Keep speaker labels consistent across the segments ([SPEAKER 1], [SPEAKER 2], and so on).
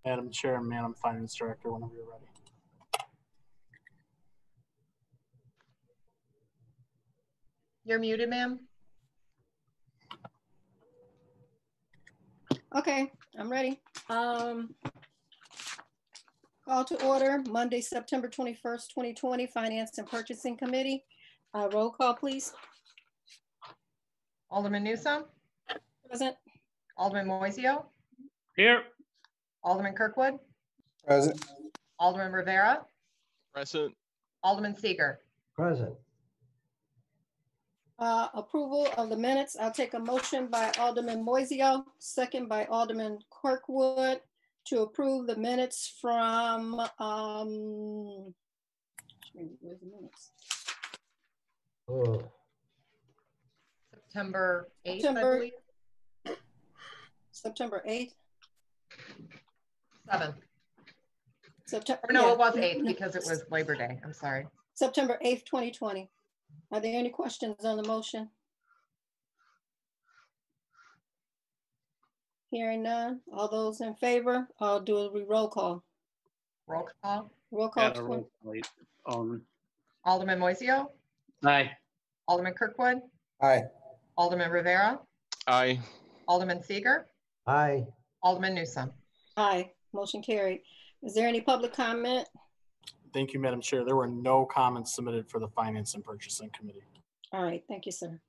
[SPEAKER 1] Madam Chair and Madam Finance Director, whenever you're ready.
[SPEAKER 2] You're muted, ma'am.
[SPEAKER 3] Okay, I'm ready. Call to order Monday, September 21st, 2020, Finance and Purchasing Committee. Roll call, please.
[SPEAKER 2] Alderman Newsome.
[SPEAKER 3] Present.
[SPEAKER 2] Alderman Moiseo.
[SPEAKER 4] Here.
[SPEAKER 2] Alderman Kirkwood.
[SPEAKER 5] Present.
[SPEAKER 2] Alderman Rivera.
[SPEAKER 6] Present.
[SPEAKER 2] Alderman Seager.
[SPEAKER 5] Present.
[SPEAKER 3] Approval of the minutes. I'll take a motion by Alderman Moiseo, second by Alderman Kirkwood to approve the minutes from, where's the minutes?
[SPEAKER 5] Oh,
[SPEAKER 2] September 8th, I believe.
[SPEAKER 3] September 8th.
[SPEAKER 2] 7th.
[SPEAKER 3] September.
[SPEAKER 2] Or no,
[SPEAKER 3] yeah.
[SPEAKER 2] it was 8th because it was Labor Day. I'm sorry.
[SPEAKER 3] September 8th, 2020. Are there any questions on the motion? Hearing none. All those in favor, I'll do a roll call.
[SPEAKER 2] Roll call.
[SPEAKER 3] Roll call.
[SPEAKER 4] Yeah, roll call.
[SPEAKER 2] Alderman Moiseo.
[SPEAKER 4] Aye.
[SPEAKER 2] Alderman Kirkwood.
[SPEAKER 5] aye.
[SPEAKER 2] Alderman Rivera.
[SPEAKER 6] Aye.
[SPEAKER 2] Alderman Seager.
[SPEAKER 5] Aye.
[SPEAKER 2] Alderman Newsome.
[SPEAKER 3] Aye, motion carried. Is there any public comment?
[SPEAKER 1] Thank you, Madam Chair. There were no comments submitted for the Finance and Purchasing Committee.
[SPEAKER 3] All right, thank you, sir.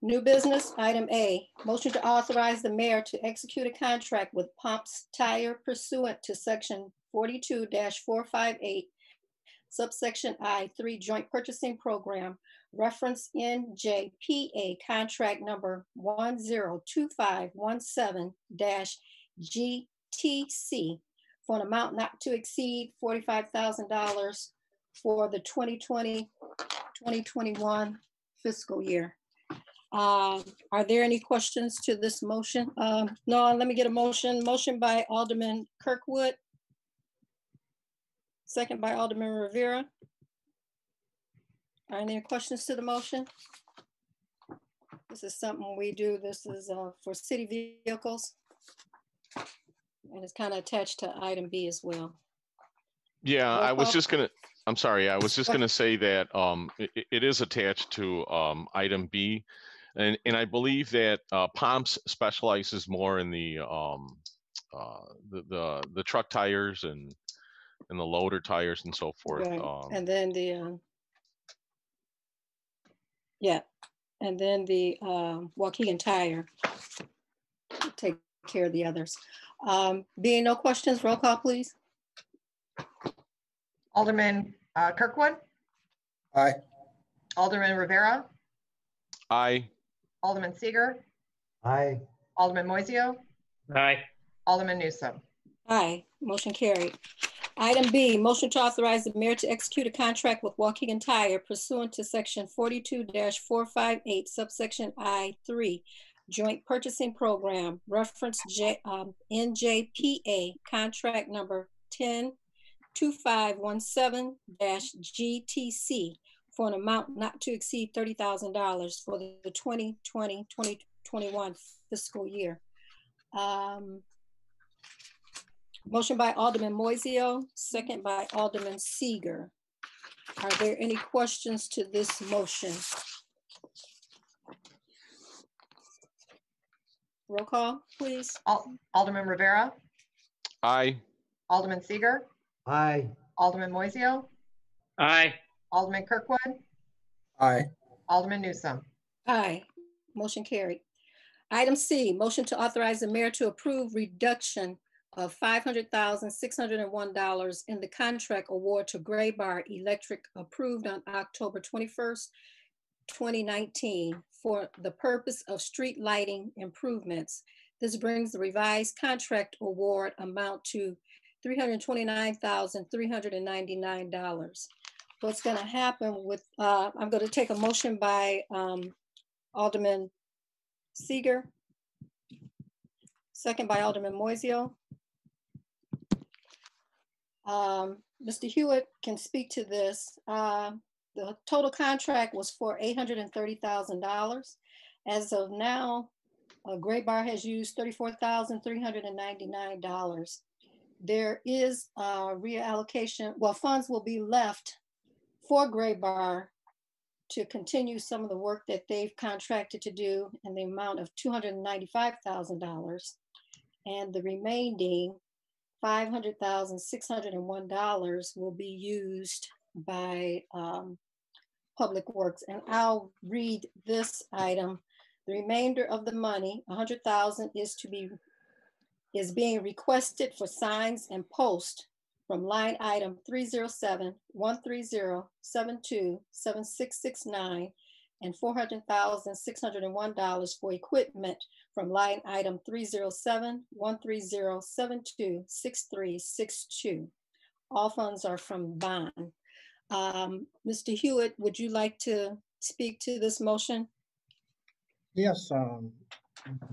[SPEAKER 3] New business, item A, motion to authorize the mayor to execute a contract with Pomps Tire pursuant to section 42-458, subsection I3 Joint Purchasing Program, reference NJPA contract number 102517-GTC for an amount not to exceed $45,000 for the 2020-2021 fiscal year. Are there any questions to this motion? No, let me get a motion. Motion by Alderman Kirkwood. Second by Alderman Rivera. Are there any questions to the motion? This is something we do. This is for city vehicles. And it's kind of attached to item B as well.
[SPEAKER 6] Yeah,
[SPEAKER 3] Roll
[SPEAKER 6] I was
[SPEAKER 3] call.
[SPEAKER 6] just gonna, I'm sorry, I was just gonna say that it is attached to item B. And I believe that Pomps specializes more in the truck tires and the loader tires and so forth.
[SPEAKER 3] Right. And then the, yeah, and then the Waukegan tire take care of the others. Being no questions, roll call, please.
[SPEAKER 2] Alderman Kirkwood.
[SPEAKER 5] Aye.
[SPEAKER 2] Alderman Rivera.
[SPEAKER 6] Aye.
[SPEAKER 2] Alderman Seager.
[SPEAKER 5] Aye.
[SPEAKER 2] Alderman Moiseo.
[SPEAKER 4] Aye.
[SPEAKER 2] Alderman Newsome.
[SPEAKER 3] Aye, motion carried. Item B, motion to authorize the mayor to execute a contract with Waukegan Tire pursuant to section 42-458, subsection I3, Joint Purchasing Program, reference NJPA contract number 102517-GTC for an amount not to exceed $30,000 for the 2020-2021 fiscal year. Motion by Alderman Moiseo, second by Alderman Seager. Are there any questions to this motion? Roll call, please.
[SPEAKER 2] Alderman Rivera.
[SPEAKER 6] Aye.
[SPEAKER 2] Alderman Seager.
[SPEAKER 5] Aye.
[SPEAKER 2] Alderman Moiseo.
[SPEAKER 4] Aye.
[SPEAKER 2] Alderman Kirkwood.
[SPEAKER 5] Aye.
[SPEAKER 2] Alderman Newsome.
[SPEAKER 3] Aye, motion carried. Item C, motion to authorize the mayor to approve reduction of $500,601 in the contract award to Gray Bar Electric approved on October 21st, 2019 for the purpose of street lighting improvements. This brings the revised contract award amount to $329,399. What's going to happen with, I'm going to take a motion by Alderman Seager, second by Alderman Moiseo. Mr. Hewitt can speak to this. The total contract was for $830,000. As of now, Gray Bar has used $34,399. there is a reallocation, well, funds will be left for Gray Bar to continue some of the work that they've contracted to do in the amount of $295,000. And the remaining $500,601 will be used by Public Works. And I'll read this item. The remainder of the money, $100,000, is being requested for signs and posts from line item 307-130-72-7669 and $400,601 for equipment from line item 307-130-72-6362. All funds are from bond. Mr. Hewitt, would you like to speak to this motion?
[SPEAKER 7] Yes,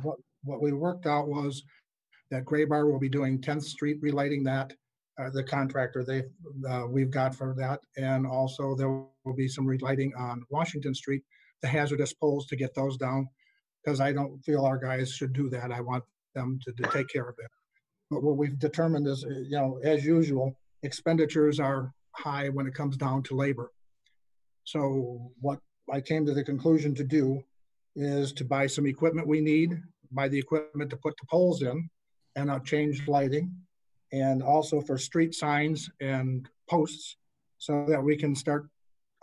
[SPEAKER 7] what we worked out was that Gray Bar will be doing 10th Street relighting that, the contractor we've got for that. And also there will be some relighting on Washington Street, the hazardous poles to get those down, because I don't feel our guys should do that. I want them to take care of it. But what we've determined is, as usual, expenditures are high when it comes down to labor. So what I came to the conclusion to do is to buy some equipment we need, buy the equipment to put the poles in, and change lighting, and also for street signs and posts, so that we can start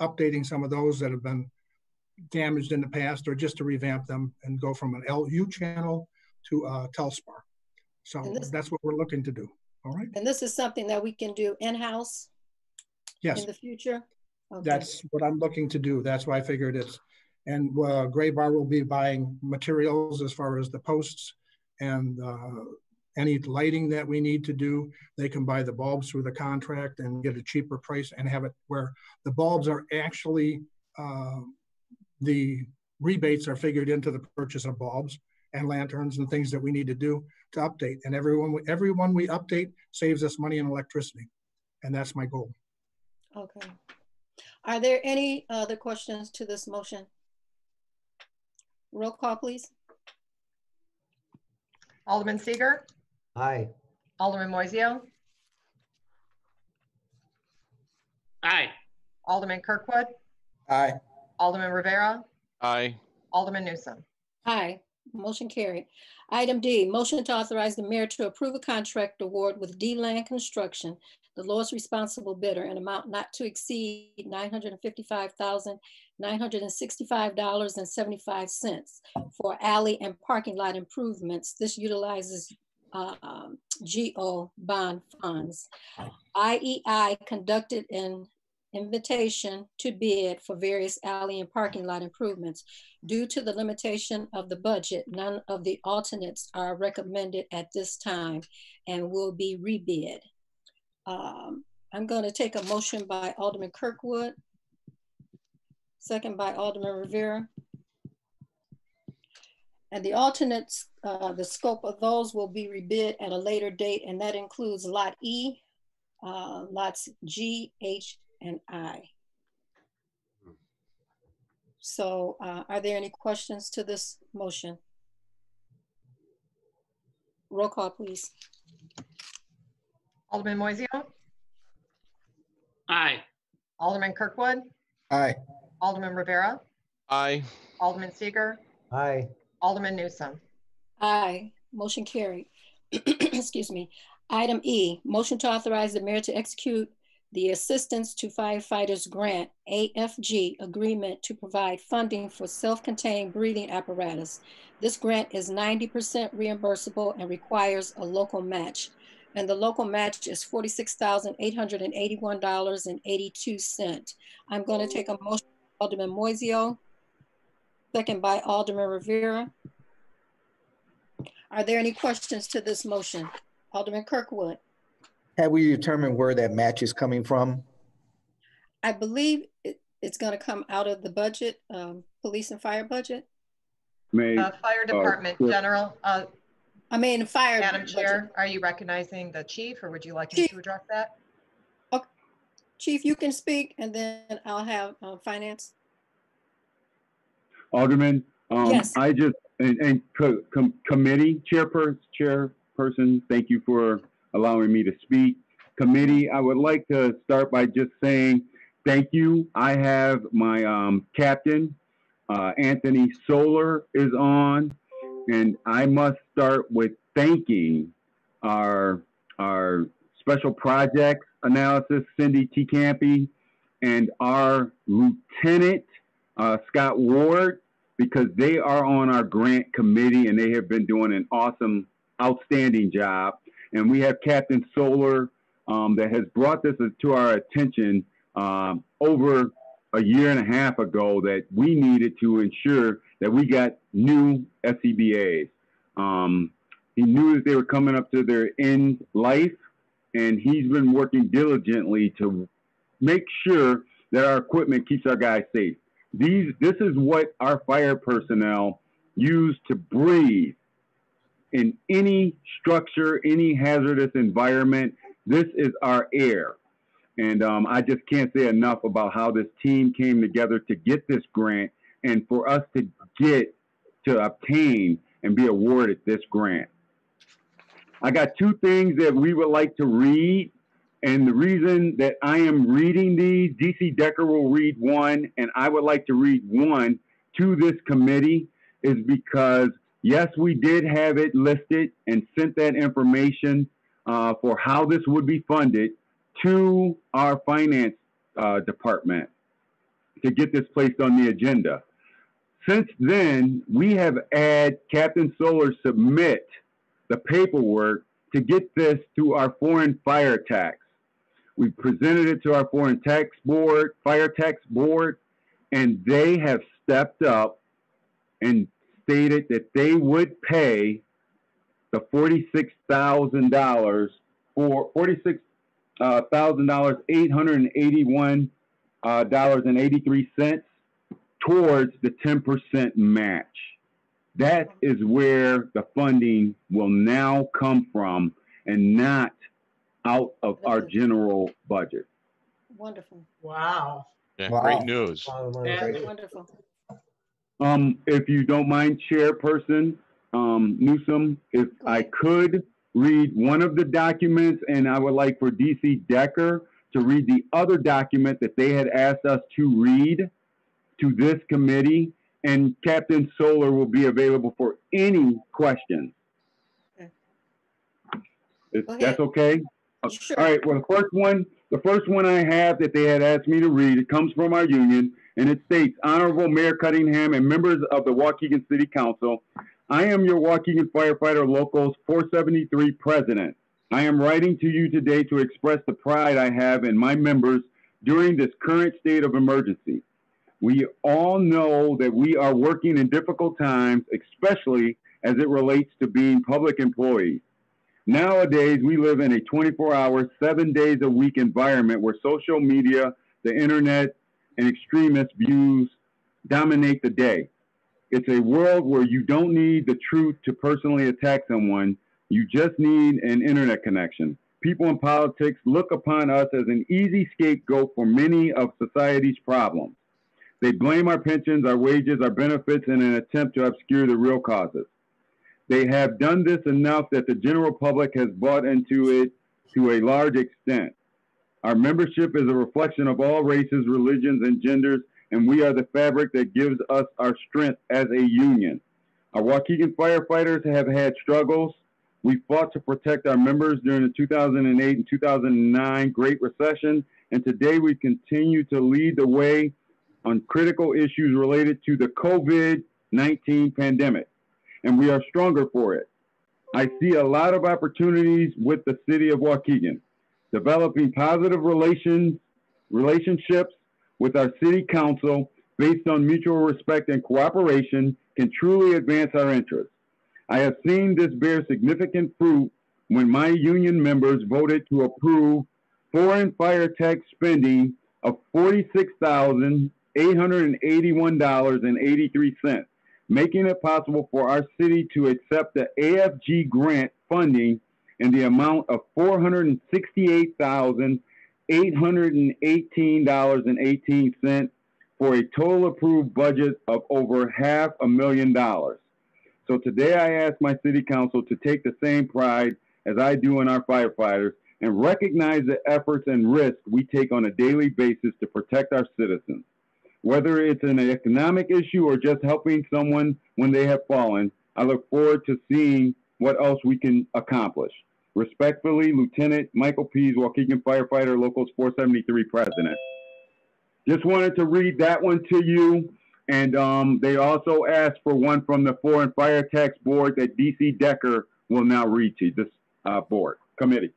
[SPEAKER 7] updating some of those that have been damaged in the past, or just to revamp them and go from an LU channel to a Telspar. So that's what we're looking to do. All right.
[SPEAKER 3] And this is something that we can do in-house
[SPEAKER 7] Yes,
[SPEAKER 3] in the future? Okay.
[SPEAKER 7] that's what I'm looking to do. That's why I figured it's, and Gray Bar will be buying materials as far as the posts and any lighting that we need to do. They can buy the bulbs through the contract and get a cheaper price and have it where the bulbs are actually, the rebates are figured into the purchase of bulbs and lanterns and things that we need to do to update. And everyone we update saves us money in electricity. And that's my goal.
[SPEAKER 3] Okay. Are there any other questions to this motion? Roll call, please.
[SPEAKER 2] Alderman Seager,
[SPEAKER 5] Aye.
[SPEAKER 2] Alderman Moiseo,
[SPEAKER 4] Aye.
[SPEAKER 2] Alderman Kirkwood,
[SPEAKER 5] Aye.
[SPEAKER 2] Alderman Rivera,
[SPEAKER 6] Aye.
[SPEAKER 2] Alderman Newsome.
[SPEAKER 3] Aye, motion carried. Item D, motion to authorize the mayor to approve a contract award with D-Land Construction, the lowest responsible bidder, an amount not to exceed $955,965.75 for alley and parking lot improvements. This utilizes GO bond funds. IEI conducted an invitation to bid for various alley and parking lot improvements. Due to the limitation of the budget, none of the alternates are recommended at this time and will be rebid. I'm going to take a motion by Alderman Kirkwood, second by Alderman Rivera. And the alternates, the scope of those will be rebid at a later date, and that includes Lot E, lots G, H, and I. So are there any questions to this motion? Roll call, please.
[SPEAKER 2] Alderman Moiseo,
[SPEAKER 4] Aye.
[SPEAKER 2] Alderman Kirkwood,
[SPEAKER 5] Aye.
[SPEAKER 2] Alderman Rivera,
[SPEAKER 6] Aye.
[SPEAKER 2] Alderman Seager,
[SPEAKER 5] Aye.
[SPEAKER 2] Alderman Newsome.
[SPEAKER 3] Aye, motion carried. Excuse me. Item E, motion to authorize the mayor to execute the Assistance to Firefighters Grant, AFG, agreement to provide funding for self-contained breathing apparatus. This grant is 90% reimbursable and requires a local match. And the local match is $46,881.82. I'm going to take a motion by Alderman Moiseo, second by Alderman Rivera. Are there any questions to this motion? Alderman Kirkwood.
[SPEAKER 5] Have we determined where that match is coming from?
[SPEAKER 3] I believe it's going to come out of the budget, police and fire budget.
[SPEAKER 2] Fire Department General,
[SPEAKER 3] Fire.
[SPEAKER 2] Madam
[SPEAKER 3] budget.
[SPEAKER 2] Chair, are you recognizing the chief, or would you like me to address that?
[SPEAKER 3] Okay. Chief, you can speak, and then I'll have finance.
[SPEAKER 8] Alderman,
[SPEAKER 3] Yes.
[SPEAKER 8] I just, committee chairperson, thank you for allowing me to speak. Committee, I would like to start by just saying thank you. I have my captain, Anthony Solar, is on, and I must start with thanking our special projects analysis, Cindy T. Campy, and our lieutenant, Scott Ward, because they are on our grant committee and they have been doing an awesome, outstanding job. And we have Captain Solar that has brought this to our attention over a year and a half ago, that we needed to ensure that we got new SCBAs. He knew that they were coming up to their end life, and he's been working diligently to make sure that our equipment keeps our guys safe. This is what our fire personnel use to breathe in any structure, any hazardous environment. This is our air. And I just can't say enough about how this team came together to get this grant and for us to obtain and be awarded this grant. I got two things that we would like to read. And the reason that I am reading these, DC Decker will read one, and I would like to read one to this committee, is because, yes, we did have it listed and sent that information for how this would be funded to our finance department to get this placed on the agenda. Since then, we have had Captain Solar submit the paperwork to get this to our foreign fire tax. We presented it to our foreign tax board, fire tax board, and they have stepped up and stated that they would pay the $46,000 for $46,881.83 towards the 10% match. That is where the funding will now come from, and not out of our general budget.
[SPEAKER 3] Wonderful.
[SPEAKER 2] Wow.
[SPEAKER 6] Yeah,
[SPEAKER 5] Wow.
[SPEAKER 6] great news.
[SPEAKER 3] Wonderful.
[SPEAKER 8] If you don't mind, Chairperson Newsom, if I could read one of the documents, and I would like for DC Decker to read the other document that they had asked us to read to this committee, and Captain Solar will be available for any questions.
[SPEAKER 3] Okay.
[SPEAKER 8] If
[SPEAKER 3] Go
[SPEAKER 8] that's
[SPEAKER 3] ahead.
[SPEAKER 8] okay?
[SPEAKER 3] Sure.
[SPEAKER 8] All right, well, the first one I have that they had asked me to read, it comes from our union, and it states, Honorable Mayor Cunningham and members of the Waukegan City Council, I am your Waukegan Firefighter Locals 473 president. I am writing to you today to express the pride I have in my members during this current state of emergency. We all know that we are working in difficult times, especially as it relates to being public employees. Nowadays, we live in a 24-hour, 7 days a week environment where social media, the internet, and extremist views dominate the day. It's a world where you don't need the truth to personally attack someone. You just need an internet connection. People in politics look upon us as an easy scapegoat for many of society's problems. They blame our pensions, our wages, our benefits in an attempt to obscure the real causes. They have done this enough that the general public has bought into it to a large extent. Our membership is a reflection of all races, religions, and genders, and we are the fabric that gives us our strength as a union. Our Waukegan firefighters have had struggles. We fought to protect our members during the 2008 and 2009 Great Recession, and today we continue to lead the way on critical issues related to the COVID-19 pandemic, and we are stronger for it. I see a lot of opportunities with the city of Waukegan. Developing positive relationships with our city council based on mutual respect and cooperation can truly advance our interests. I have seen this bear significant fruit when my union members voted to approve foreign fire tax spending of $46,881.83, making it possible for our city to accept the AFG grant funding in the amount of $468,818.18 for a total approved budget of over $500,000. So today I ask my city council to take the same pride as I do in our firefighters, and recognize the efforts and risks we take on a daily basis to protect our citizens. Whether it's an economic issue or just helping someone when they have fallen, I look forward to seeing what else we can accomplish. Respectfully, Lieutenant Michael Pease, Waukegan Firefighter, Locals 473 President. Just wanted to read that one to you. And they also asked for one from the Foreign Fire Tax Board that DC Decker will now read to this board committee.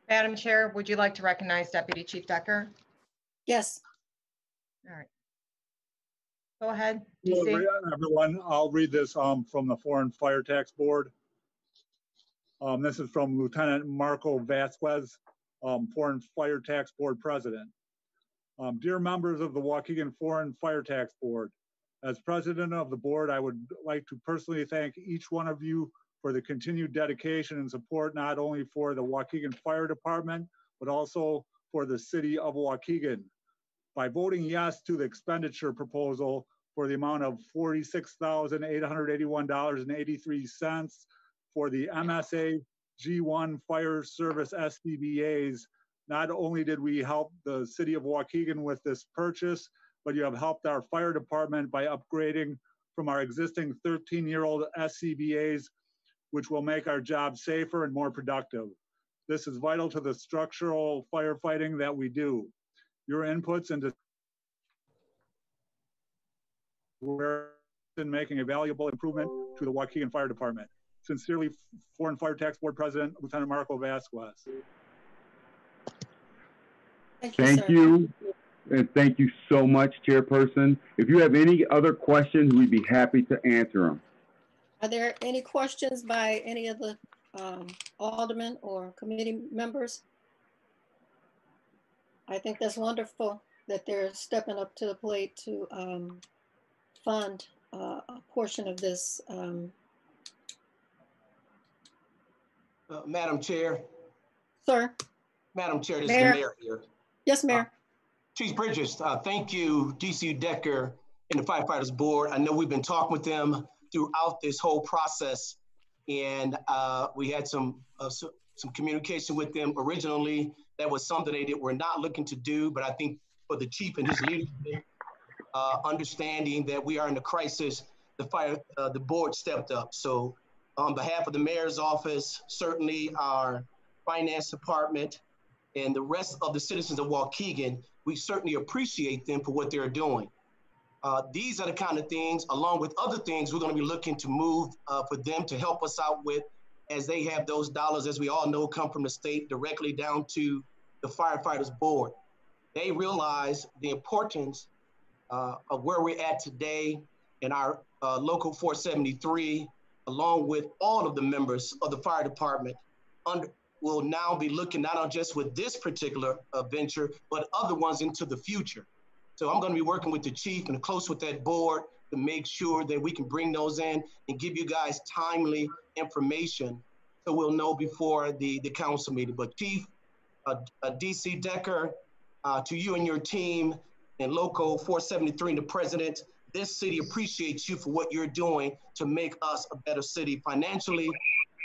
[SPEAKER 2] Madam Chair, would you like to recognize Deputy Chief Decker?
[SPEAKER 3] Yes.
[SPEAKER 2] All right. Go ahead,
[SPEAKER 9] Hello,
[SPEAKER 2] DC.
[SPEAKER 9] everyone. I'll read this from the Foreign Fire Tax Board. This is from Lieutenant Marco Vasquez, Foreign Fire Tax Board President. Dear members of the Waukegan Foreign Fire Tax Board, as President of the board, I would like to personally thank each one of you for the continued dedication and support, not only for the Waukegan Fire Department, but also for the city of Waukegan. By voting yes to the expenditure proposal for the amount of $46,881.83 for the MSA G1 Fire Service SCBAs, not only did we help the city of Waukegan with this purchase, but you have helped our fire department by upgrading from our existing 13-year-old SCBAs, which will make our job safer and more productive. This is vital to the structural firefighting that we do. Your inputs into in making a valuable improvement to the Waukegan Fire Department. Sincerely, Foreign Fire Tax Board President, Lieutenant Marco Vasquez.
[SPEAKER 8] Thank you. And thank you so much, Chairperson. If you have any other questions, we'd be happy to answer them.
[SPEAKER 3] Are there any questions by any of the aldermen or committee members? I think that's wonderful that they're stepping up to the plate to fund a portion of this.
[SPEAKER 10] Madam Chair.
[SPEAKER 3] Sir.
[SPEAKER 10] Madam Chair, this
[SPEAKER 3] Mayor.
[SPEAKER 10] is the mayor here.
[SPEAKER 3] Yes, Mayor.
[SPEAKER 10] Chief Bridges, thank you, DC Decker and the Firefighters Board. I know we've been talking with them throughout this whole process, and we had some communication with them originally. That was something they were not looking to do, but I think for the chief and his leadership, understanding that we are in a crisis, the board stepped up. So on behalf of the mayor's office, certainly our finance department, and the rest of the citizens of Waukegan, we certainly appreciate them for what they're doing. These are the kind of things, along with other things, we're going to be looking to move for them to help us out with, as they have those dollars, as we all know, come from the state directly down to the Firefighters Board. They realize the importance of where we're at today in our local 473, along with all of the members of the fire department, will now be looking not on just with this particular venture, but other ones into the future. So I'm going to be working with the chief and close with that board to make sure that we can bring those in and give you guys timely information so we'll know before the council meeting. But Chief DC Decker, to you and your team and Local 473 and the president, this city appreciates you for what you're doing to make us a better city financially, at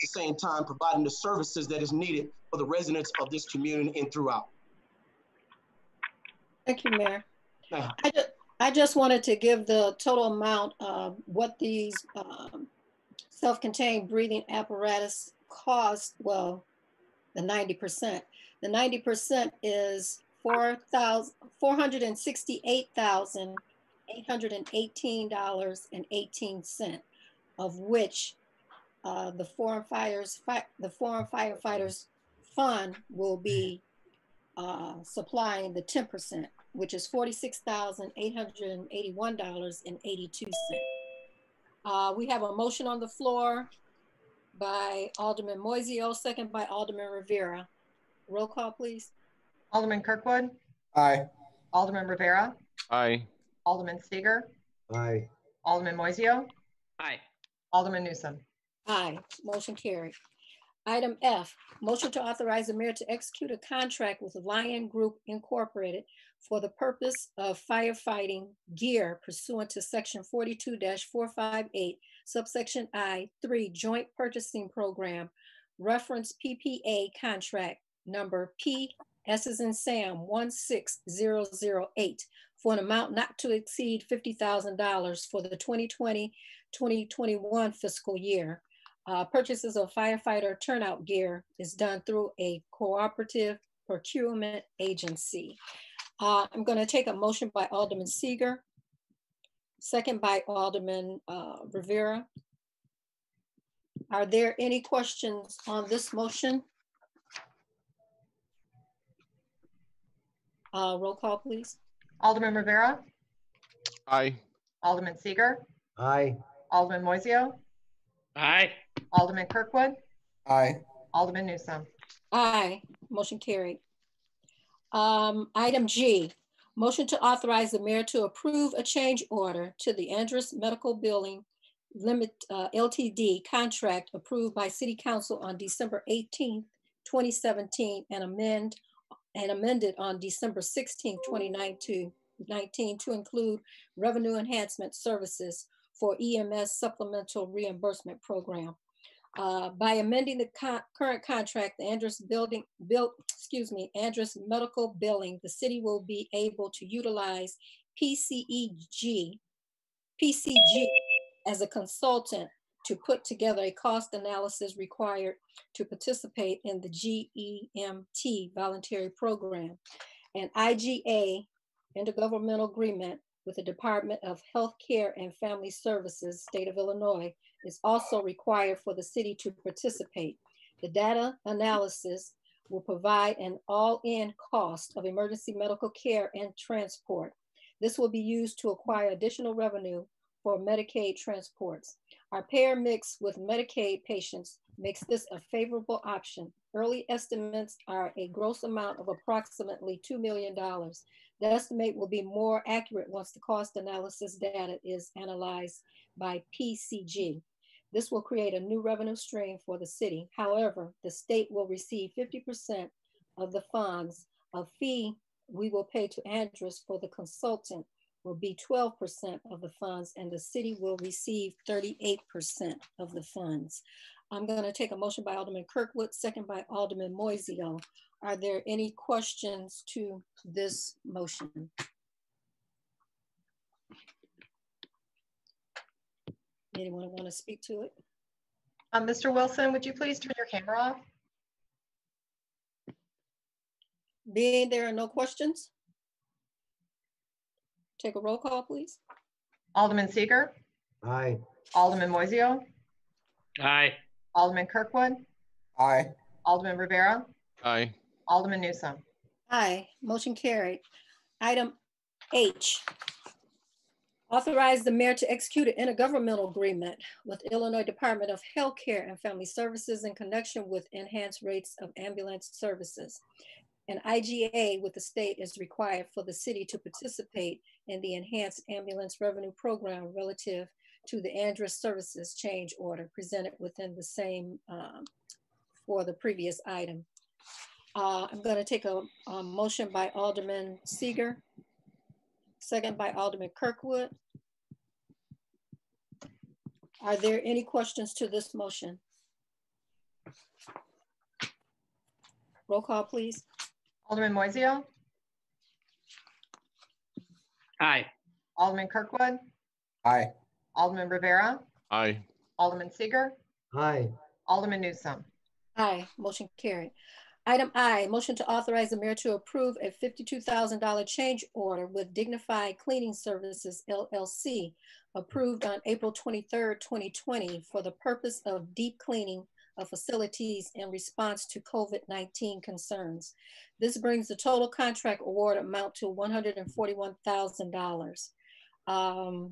[SPEAKER 10] the same time providing the services that is needed for the residents of this community and throughout.
[SPEAKER 3] Thank you, Mayor. I just wanted to give the total amount of what these self-contained breathing apparatus cost. Well, the 90%. The 90% is $468,818.18, of which the Foreign Firefighters Fund will be supplying the 10%, which is $46,881.82. We have a motion on the floor by Alderman Moiseo, second by Alderman Rivera. Roll call, please.
[SPEAKER 2] Alderman Kirkwood.
[SPEAKER 5] Aye.
[SPEAKER 2] Alderman Rivera.
[SPEAKER 6] Aye.
[SPEAKER 2] Alderman Steger.
[SPEAKER 5] Aye.
[SPEAKER 2] Alderman Moiseo.
[SPEAKER 4] Aye.
[SPEAKER 2] Alderman Newsome.
[SPEAKER 3] Aye, motion carried. Item F, motion to authorize the mayor to execute a contract with Lion Group Incorporated for the purpose of firefighting gear pursuant to section 42-458, subsection I-3, Joint Purchasing Program, reference PPA contract number P, S as in Sam, 16008, for an amount not to exceed $50,000 for the 2020-2021 fiscal year. Purchases of firefighter turnout gear is done through a cooperative procurement agency. I'm going to take a motion by Alderman Seager, second by Alderman Rivera. Are there any questions on this motion? Roll call, please.
[SPEAKER 2] Alderman Rivera,
[SPEAKER 6] Aye.
[SPEAKER 2] Alderman Seager,
[SPEAKER 5] Aye.
[SPEAKER 2] Alderman Moiseo,
[SPEAKER 4] Aye.
[SPEAKER 2] Alderman Kirkwood,
[SPEAKER 5] Aye.
[SPEAKER 2] Alderman Newsome.
[SPEAKER 3] Aye, motion carried. Item G, motion to authorize the mayor to approve a change order to the Andrus Medical Billing Ltd. contract approved by City Council on December 18th, 2017, and amended on December 16th, 2019 to include revenue enhancement services for EMS supplemental reimbursement program. By amending the current contract, the Andrus Medical Billing, the city will be able to utilize PCG as a consultant to put together a cost analysis required to participate in the GEMT voluntary program. An IGA, intergovernmental agreement with the Department of Health Care and Family Services, State of Illinois, is also required for the city to participate. The data analysis will provide an all-in cost of emergency medical care and transport. This will be used to acquire additional revenue for Medicaid transports. Our payer mix with Medicaid patients makes this a favorable option. Early estimates are a gross amount of approximately $2 million. The estimate will be more accurate once the cost analysis data is analyzed by PCG. This will create a new revenue stream for the city. However, the state will receive 50% of the funds. A fee we will pay to Andrus for the consultant will be 12% of the funds, and the city will receive 38% of the funds. I'm going to take a motion by Alderman Kirkwood, second by Alderman Moiseo. Are there any questions to this motion? Anyone want to speak to it?
[SPEAKER 2] Mr. Wilson, would you please turn your camera off?
[SPEAKER 3] Being there are no questions, take a roll call, please.
[SPEAKER 2] Alderman Seager,
[SPEAKER 5] Aye.
[SPEAKER 2] Alderman Moiseo,
[SPEAKER 4] Aye.
[SPEAKER 2] Alderman Kirkwood,
[SPEAKER 5] Aye.
[SPEAKER 2] Alderman Rivera,
[SPEAKER 6] Aye.
[SPEAKER 2] Alderman Newsome.
[SPEAKER 3] Aye, motion carried. Item H, authorize the mayor to execute an intergovernmental agreement with Illinois Department of Health Care and Family Services in connection with enhanced rates of ambulance services. An IGA with the state is required for the city to participate in the enhanced ambulance revenue program relative to the Andrus services change order presented within the same for the previous item. I'm going to take a motion by Alderman Seager, second by Alderman Kirkwood. Are there any questions to this motion? Roll call, please.
[SPEAKER 2] Alderman Moiseo,
[SPEAKER 4] Aye.
[SPEAKER 2] Alderman Kirkwood,
[SPEAKER 5] Aye.
[SPEAKER 2] Alderman Rivera,
[SPEAKER 6] Aye.
[SPEAKER 2] Alderman Seager,
[SPEAKER 5] Aye.
[SPEAKER 2] Alderman Newsome.
[SPEAKER 3] Aye, motion carried. Item I, motion to authorize the mayor to approve a $52,000 change order with Dignified Cleaning Services, LLC, approved on April 23rd, 2020 for the purpose of deep cleaning of facilities in response to COVID-19 concerns. This brings the total contract award amount to $141,000. Our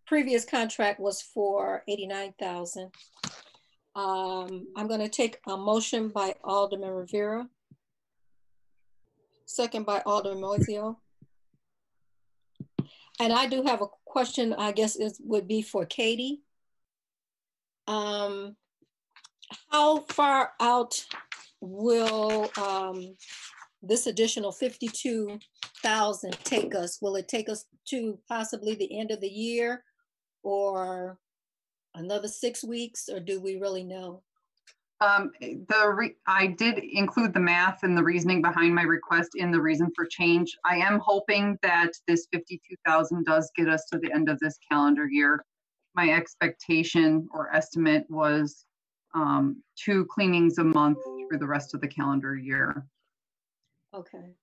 [SPEAKER 3] previous contract was for $89,000. I'm going to take a motion by Alderman Rivera, second by Alderman Moiseo. And I do have a question, I guess it would be for Katie. How far out will this additional 52,000 take us? Will it take us to possibly the end of the year or another 6 weeks, or do we really know?
[SPEAKER 11] I did include the math and the reasoning behind my request in the reason for change. I am hoping that this 52,000 does get us to the end of this calendar year. My expectation or estimate was 2 cleanings a month through the rest of the calendar year.
[SPEAKER 3] Okay.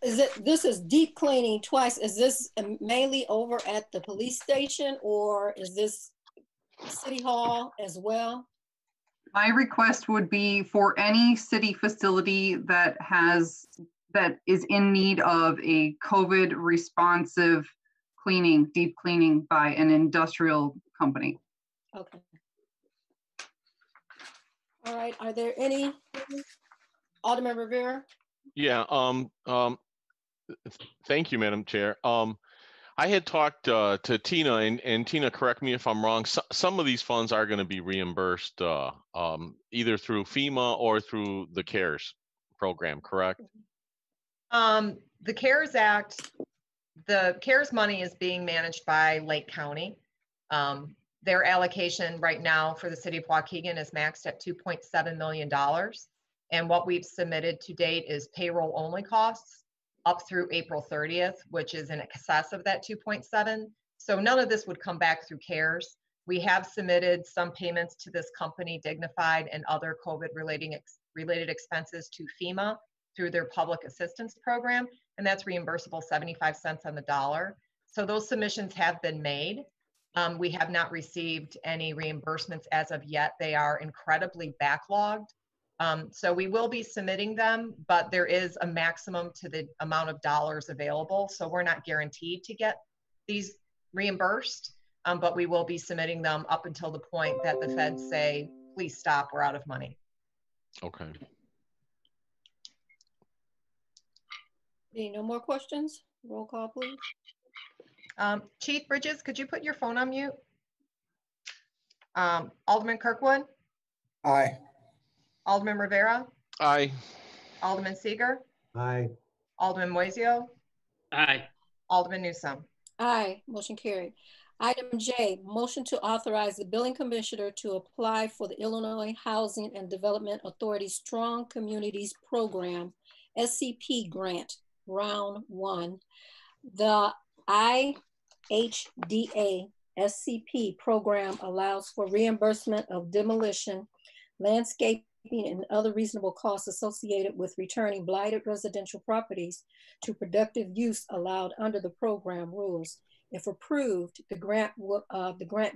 [SPEAKER 3] This is deep cleaning twice. Is this mainly over at the police station, or is this City Hall as well?
[SPEAKER 11] My request would be for any city facility that is in need of a COVID responsive cleaning, deep cleaning by an industrial company.
[SPEAKER 3] Okay. All right, are there any? Alderman Rivera?
[SPEAKER 6] Yeah, thank you, Madam Chair. I had talked to Tina, and Tina, correct me if I'm wrong, some of these funds are going to be reimbursed either through FEMA or through the CARES program, correct?
[SPEAKER 2] The CARES Act, the CARES money is being managed by Lake County. Their allocation right now for the city of Waukegan is maxed at $2.7 million. And what we've submitted to date is payroll only costs up through April 30th, which is in excess of that 2.7. So none of this would come back through CARES. We have submitted some payments to this company, Dignified, and other COVID related expenses to FEMA through their public assistance program, and that's reimbursable 75 cents on the dollar. So those submissions have been made. We have not received any reimbursements as of yet. They are incredibly backlogged. So we will be submitting them, but there is a maximum to the amount of dollars available. So we're not guaranteed to get these reimbursed, but we will be submitting them up until the point that the feds say, please stop, we're out of money.
[SPEAKER 6] Okay.
[SPEAKER 3] No more questions? Roll call, please.
[SPEAKER 2] Chief Bridges, could you put your phone on mute? Alderman Kirkwood?
[SPEAKER 5] Aye.
[SPEAKER 2] Alderman Rivera?
[SPEAKER 6] Aye.
[SPEAKER 2] Alderman Seager?
[SPEAKER 5] Aye.
[SPEAKER 2] Alderman Moiseo?
[SPEAKER 4] Aye.
[SPEAKER 2] Alderman Newsome?
[SPEAKER 3] Aye, motion carried. Item J, motion to authorize the billing commissioner to apply for the Illinois Housing and Development Authority Strong Communities Program, SCP Grant Round One. The IHDA SCP program allows for reimbursement of demolition, landscaping, and other reasonable costs associated with returning blighted residential properties to productive use allowed under the program rules. If approved, the grant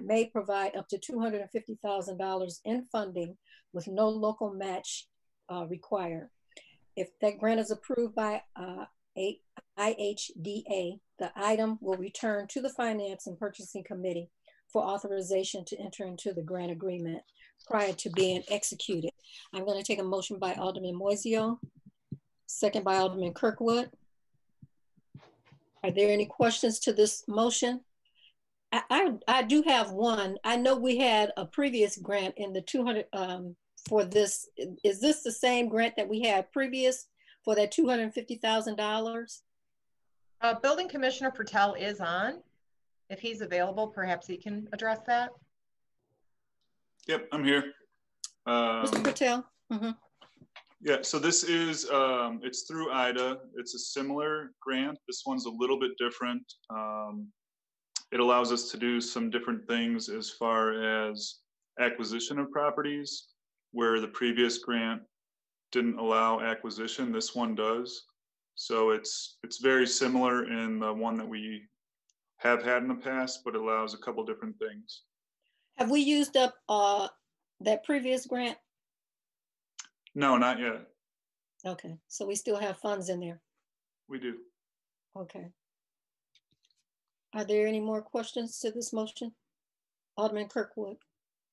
[SPEAKER 3] may provide up to $250,000 in funding with no local match required. If that grant is approved by IHDA, the item will return to the Finance and Purchasing Committee for authorization to enter into the grant agreement prior to being executed. I'm going to take a motion by Alderman Moiseo, second by Alderman Kirkwood. Are there any questions to this motion? I do have one. I know we had a previous grant in the 200 for this. Is this the same grant that we had previous for that $250,000?
[SPEAKER 2] Building Commissioner Patel is on. If he's available, perhaps he can address that.
[SPEAKER 12] Yep, I'm here.
[SPEAKER 3] Mr. Patel.
[SPEAKER 12] Yeah, so this is, it's through IDA. It's a similar grant. This one's a little bit different. It allows us to do some different things as far as acquisition of properties, where the previous grant didn't allow acquisition, this one does. So it's very similar in the one that we have had in the past, but it allows a couple different things.
[SPEAKER 3] Have we used up that previous grant?
[SPEAKER 12] No, not yet.
[SPEAKER 3] Okay, so we still have funds in there.
[SPEAKER 12] We do.
[SPEAKER 3] Okay. Are there any more questions to this motion? Alderman Kirkwood.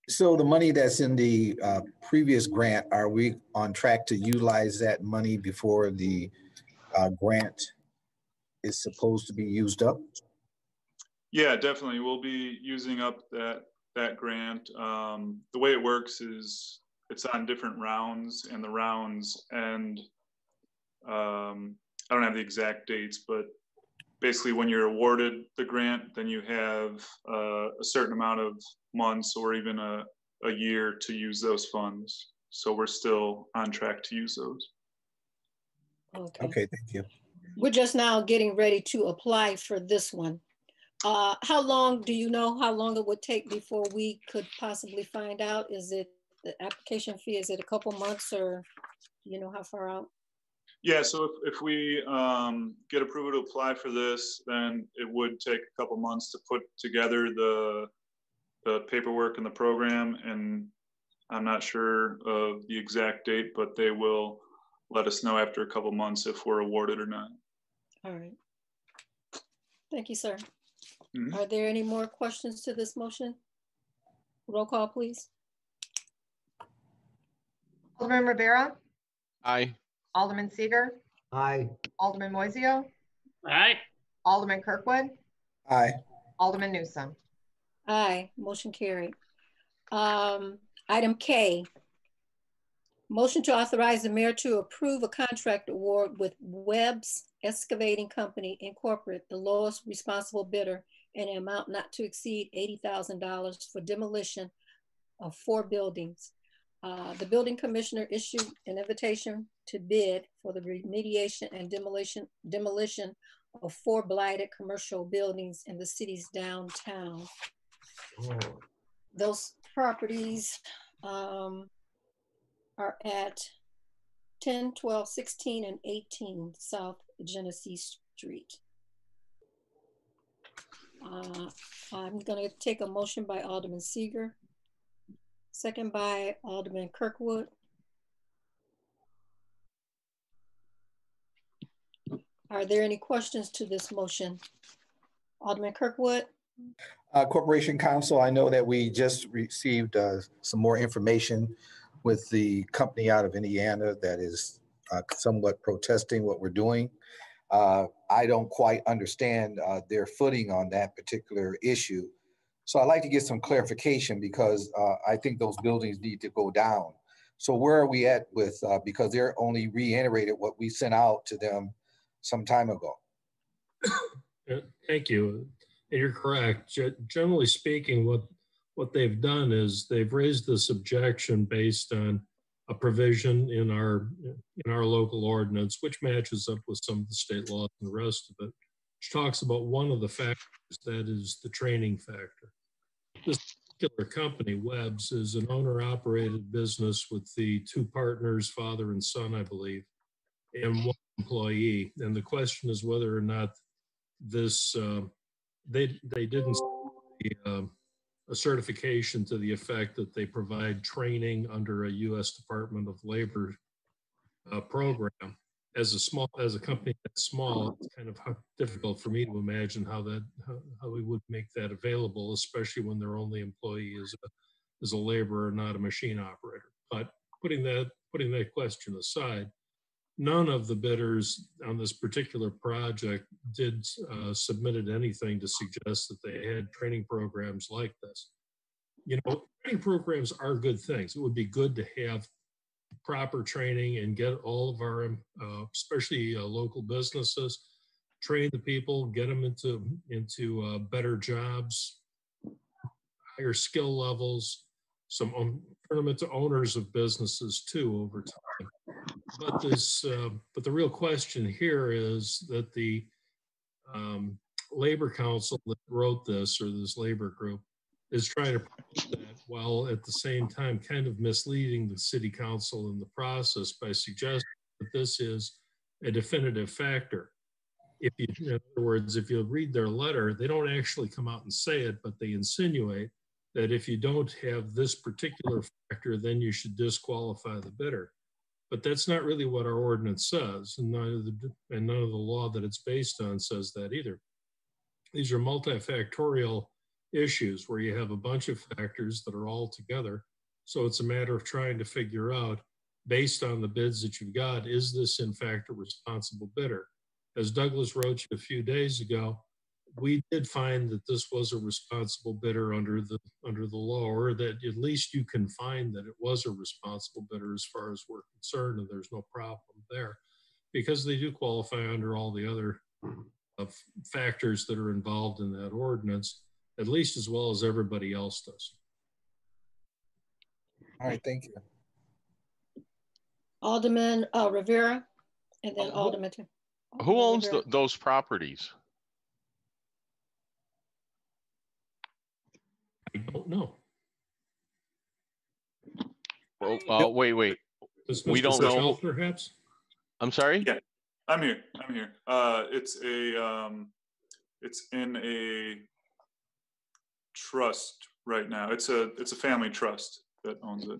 [SPEAKER 5] So the money that's in the previous grant, are we on track to utilize that money before the grant is supposed to be used up?
[SPEAKER 12] Yeah, definitely. We'll be using up that grant. The way it works is it's on different rounds, and the rounds end. I don't have the exact dates, but basically when you're awarded the grant, then you have a certain amount of months or even a year to use those funds. So we're still on track to use those.
[SPEAKER 5] Okay, thank you.
[SPEAKER 3] We're just now getting ready to apply for this one. How long, do you know how long it would take before we could possibly find out? Is it the application fee? Is it a couple months, or do you know how far out?
[SPEAKER 12] Yeah, so if we get approval to apply for this, then it would take a couple months to put together the paperwork and the program. And I'm not sure of the exact date, but they will let us know after a couple months if we're awarded or not.
[SPEAKER 3] All right. Thank you, sir.
[SPEAKER 12] Mm-hmm.
[SPEAKER 3] Are there any more questions to this motion? Roll call, please.
[SPEAKER 2] Alderman Rivera,
[SPEAKER 6] Aye.
[SPEAKER 2] Alderman Seager,
[SPEAKER 13] Aye.
[SPEAKER 2] Alderman Moiseo,
[SPEAKER 4] Aye.
[SPEAKER 2] Alderman Kirkwood,
[SPEAKER 5] Aye.
[SPEAKER 2] Alderman Newsome.
[SPEAKER 3] Aye, motion carried. Item K, motion to authorize the mayor to approve a contract award with Webb's Excavating Company Incorporated, the lowest responsible bidder, in an amount not to exceed $80,000 for demolition of 4 buildings. The building commissioner issued an invitation to bid for the remediation and demolition of 4 blighted commercial buildings in the city's downtown. Those properties are at 10, 12, 16, and 18 South Genesee Street. I'm going to take a motion by Alderman Seager, second by Alderman Kirkwood. Are there any questions to this motion? Alderman Kirkwood?
[SPEAKER 5] Corporation Counsel, I know that we just received some more information with the company out of Indiana that is somewhat protesting what we're doing. I don't quite understand their footing on that particular issue. So I'd like to get some clarification, because I think those buildings need to go down. So where are we at with, because they're only reiterated what we sent out to them some time ago.
[SPEAKER 14] Thank you. And you're correct. Generally speaking, what they've done is they've raised this objection based on a provision in our local ordinance, which matches up with some of the state laws and the rest of it, which talks about one of the factors, that is the training factor. This particular company, Webb's, is an owner-operated business with the 2 partners, father and son, I believe, and 1 employee. And the question is whether or not this, they didn't see a certification to the effect that they provide training under a U.S. Department of Labor program. As a company that's small, it's kind of difficult for me to imagine how we would make that available, especially when their only employee is a laborer, not a machine operator. But putting that question aside, none of the bidders on this particular project did submitted anything to suggest that they had training programs like this. You know, training programs are good things. It would be good to have proper training and get all of our, especially local businesses, train the people, get them into better jobs, higher skill levels, turn them into owners of businesses too over time. But the real question here is that the Labor Council that wrote this, or this labor group, is trying to promote that while at the same time kind of misleading the city council in the process by suggesting that this is a definitive factor. In other words, if you read their letter, they don't actually come out and say it, but they insinuate that if you don't have this particular factor, then you should disqualify the bidder. But that's not really what our ordinance says, and none of the law that it's based on says that either. These are multifactorial issues where you have a bunch of factors that are all together. So it's a matter of trying to figure out, based on the bids that you've got, is this in fact a responsible bidder? As Douglas wrote you a few days ago, we did find that this was a responsible bidder under the law, or that at least you can find that it was a responsible bidder as far as we're concerned, and there's no problem there, because they do qualify under all the other factors that are involved in that ordinance, at least as well as everybody else does.
[SPEAKER 5] All right, thank you.
[SPEAKER 3] Alderman Rivera, and then Alderman.
[SPEAKER 6] Who owns
[SPEAKER 3] Rivera.
[SPEAKER 6] those properties?
[SPEAKER 14] I don't know.
[SPEAKER 6] Well, wait.
[SPEAKER 14] Does
[SPEAKER 6] We
[SPEAKER 14] Mr.
[SPEAKER 6] don't know.
[SPEAKER 14] Rochelle, perhaps?
[SPEAKER 6] I'm sorry?
[SPEAKER 12] Yeah, I'm here. It's in a trust right now. It's a family trust that owns it.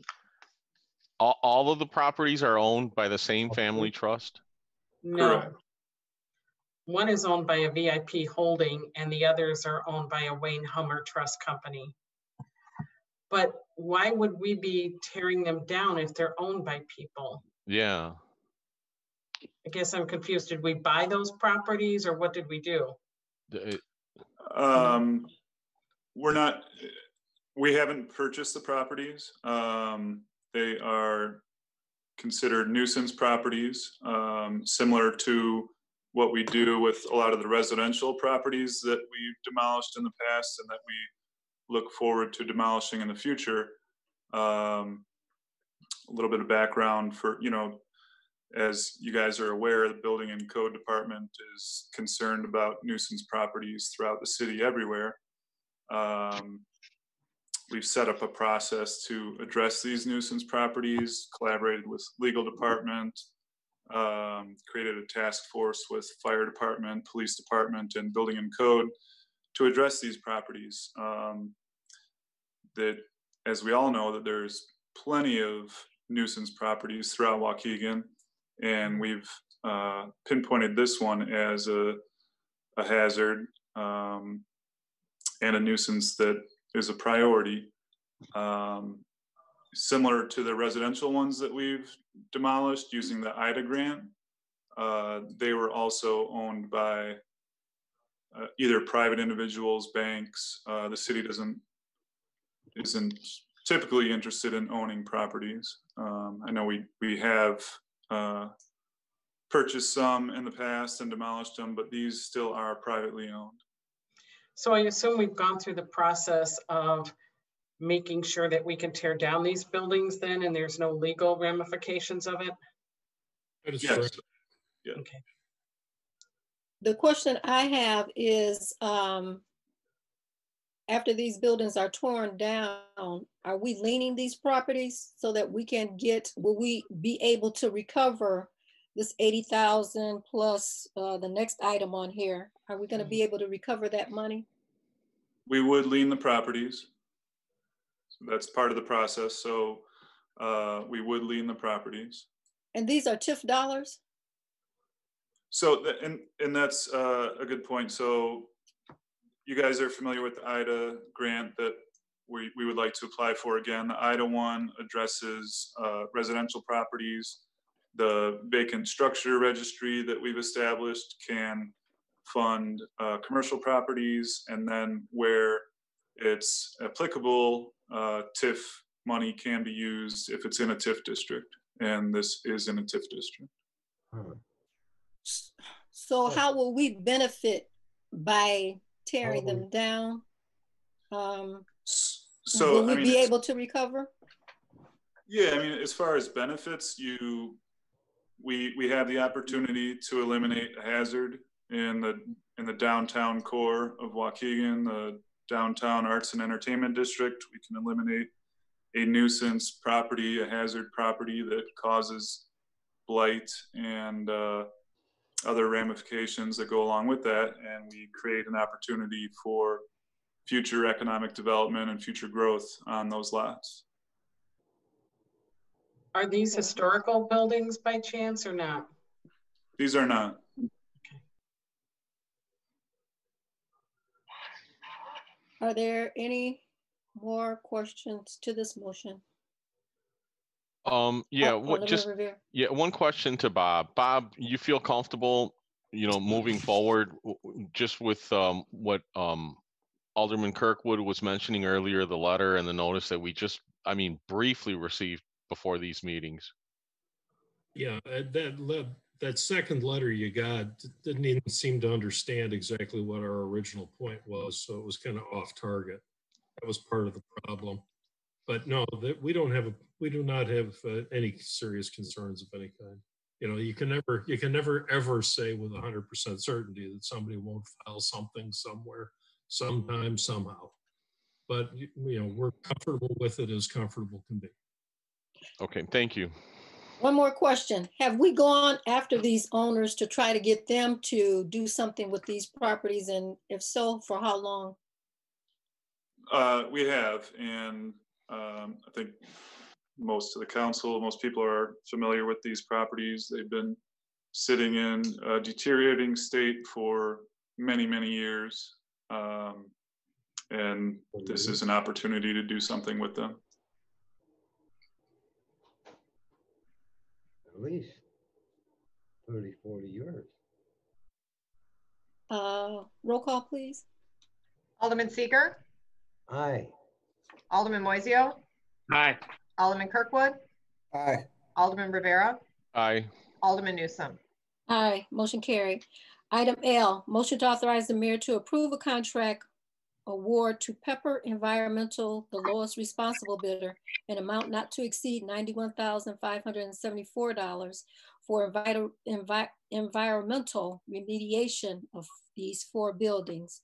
[SPEAKER 6] All of the properties are owned by the same family trust?
[SPEAKER 13] No.
[SPEAKER 12] Correct.
[SPEAKER 13] One is owned by a VIP holding and the others are owned by a Wayne Hummer Trust Company. But why would we be tearing them down if they're owned by people?
[SPEAKER 6] Yeah.
[SPEAKER 13] I guess I'm confused. Did we buy those properties or what did we do?
[SPEAKER 12] We haven't purchased the properties. They are considered nuisance properties, similar to what we do with a lot of the residential properties that we've demolished in the past and that we look forward to demolishing in the future. A little bit of background for, as you guys are aware, the Building and Code Department is concerned about nuisance properties throughout the city everywhere. We've set up a process to address these nuisance properties, collaborated with legal department, created a task force with fire department, police department, and building and code to address these properties. That, as we all know, that there's plenty of nuisance properties throughout Waukegan, and we've pinpointed this one as a hazard and a nuisance that is a priority, similar to the residential ones that we've demolished using the IDA grant. They were also owned by either private individuals, banks. The city isn't typically interested in owning properties. I know we have purchased some in the past and demolished them, but these still are privately owned.
[SPEAKER 13] So I assume we've gone through the process of making sure that we can tear down these buildings then, and there's no legal ramifications of it?
[SPEAKER 14] That is
[SPEAKER 12] Yes.
[SPEAKER 14] correct.
[SPEAKER 12] Yeah.
[SPEAKER 13] Okay.
[SPEAKER 3] The question I have is, after these buildings are torn down, are we leaning these properties so that we can will we be able to recover this 80,000 plus the next item on here? Are we going to be able to recover that money?
[SPEAKER 12] We would lien the properties. So that's part of the process. So we would lien the properties.
[SPEAKER 3] And these are TIF dollars?
[SPEAKER 12] So, and that's a good point. So you guys are familiar with the IDA grant that we would like to apply for again. The IDA one addresses residential properties. The vacant structure registry that we've established can fund commercial properties, and then where it's applicable, TIF money can be used if it's in a TIF district, and this is in a TIF district.
[SPEAKER 3] So how will we benefit by tearing them down?
[SPEAKER 12] So
[SPEAKER 3] will we be able to recover?
[SPEAKER 12] Yeah, I mean, as far as benefits, we have the opportunity to eliminate a hazard in the downtown core of Waukegan, the downtown arts and entertainment district. We can eliminate a nuisance property, a hazard property that causes blight and other ramifications that go along with that, and we create an opportunity for future economic development and future growth on those lots.
[SPEAKER 13] Are these historical buildings by chance or not?
[SPEAKER 12] These are not.
[SPEAKER 3] Are there any more questions to this motion?
[SPEAKER 6] One question to Bob. Bob, you feel comfortable moving forward, just with what Alderman Kirkwood was mentioning earlier, the letter and the notice that we just, briefly received before these meetings.
[SPEAKER 14] Yeah, that second letter you got didn't even seem to understand exactly what our original point was, so it was kind of off target. That was part of the problem. But no, that we do not have any serious concerns of any kind. You can never ever say with 100% certainty that somebody won't file something somewhere, sometime, somehow. But we're comfortable with it as comfortable can be.
[SPEAKER 6] Okay, thank you.
[SPEAKER 3] One more question. Have we gone after these owners to try to get them to do something with these properties? And if so, for how long?
[SPEAKER 12] We have, and I think most of the council, most people are familiar with these properties. They've been sitting in a deteriorating state for many, many years. And this is an opportunity to do something with them.
[SPEAKER 15] At least 30, 40 years.
[SPEAKER 3] Roll call, please.
[SPEAKER 2] Alderman Seeger,
[SPEAKER 15] Aye.
[SPEAKER 2] Alderman Moiseo,
[SPEAKER 4] Aye.
[SPEAKER 2] Alderman Kirkwood,
[SPEAKER 5] Aye.
[SPEAKER 2] Alderman Rivera,
[SPEAKER 6] Aye.
[SPEAKER 2] Alderman Newsome.
[SPEAKER 3] Aye, motion carried. Item L, motion to authorize the mayor to approve a contract award to Pepper Environmental, the lowest responsible bidder, an amount not to exceed $91,574 for environmental remediation of these 4 buildings.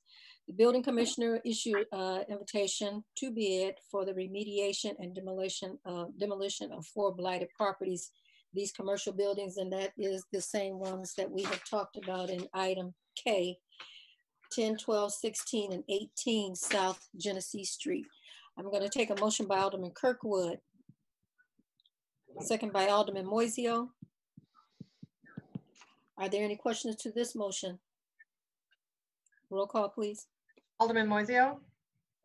[SPEAKER 3] The building commissioner issued an invitation to bid for the remediation and demolition of 4 blighted properties, these commercial buildings, and that is the same ones that we have talked about in item K, 10, 12, 16, and 18 South Genesee Street. I'm going to take a motion by Alderman Kirkwood, second by Alderman Moiseo. Are there any questions to this motion? Roll call, please.
[SPEAKER 2] Alderman Moiseo,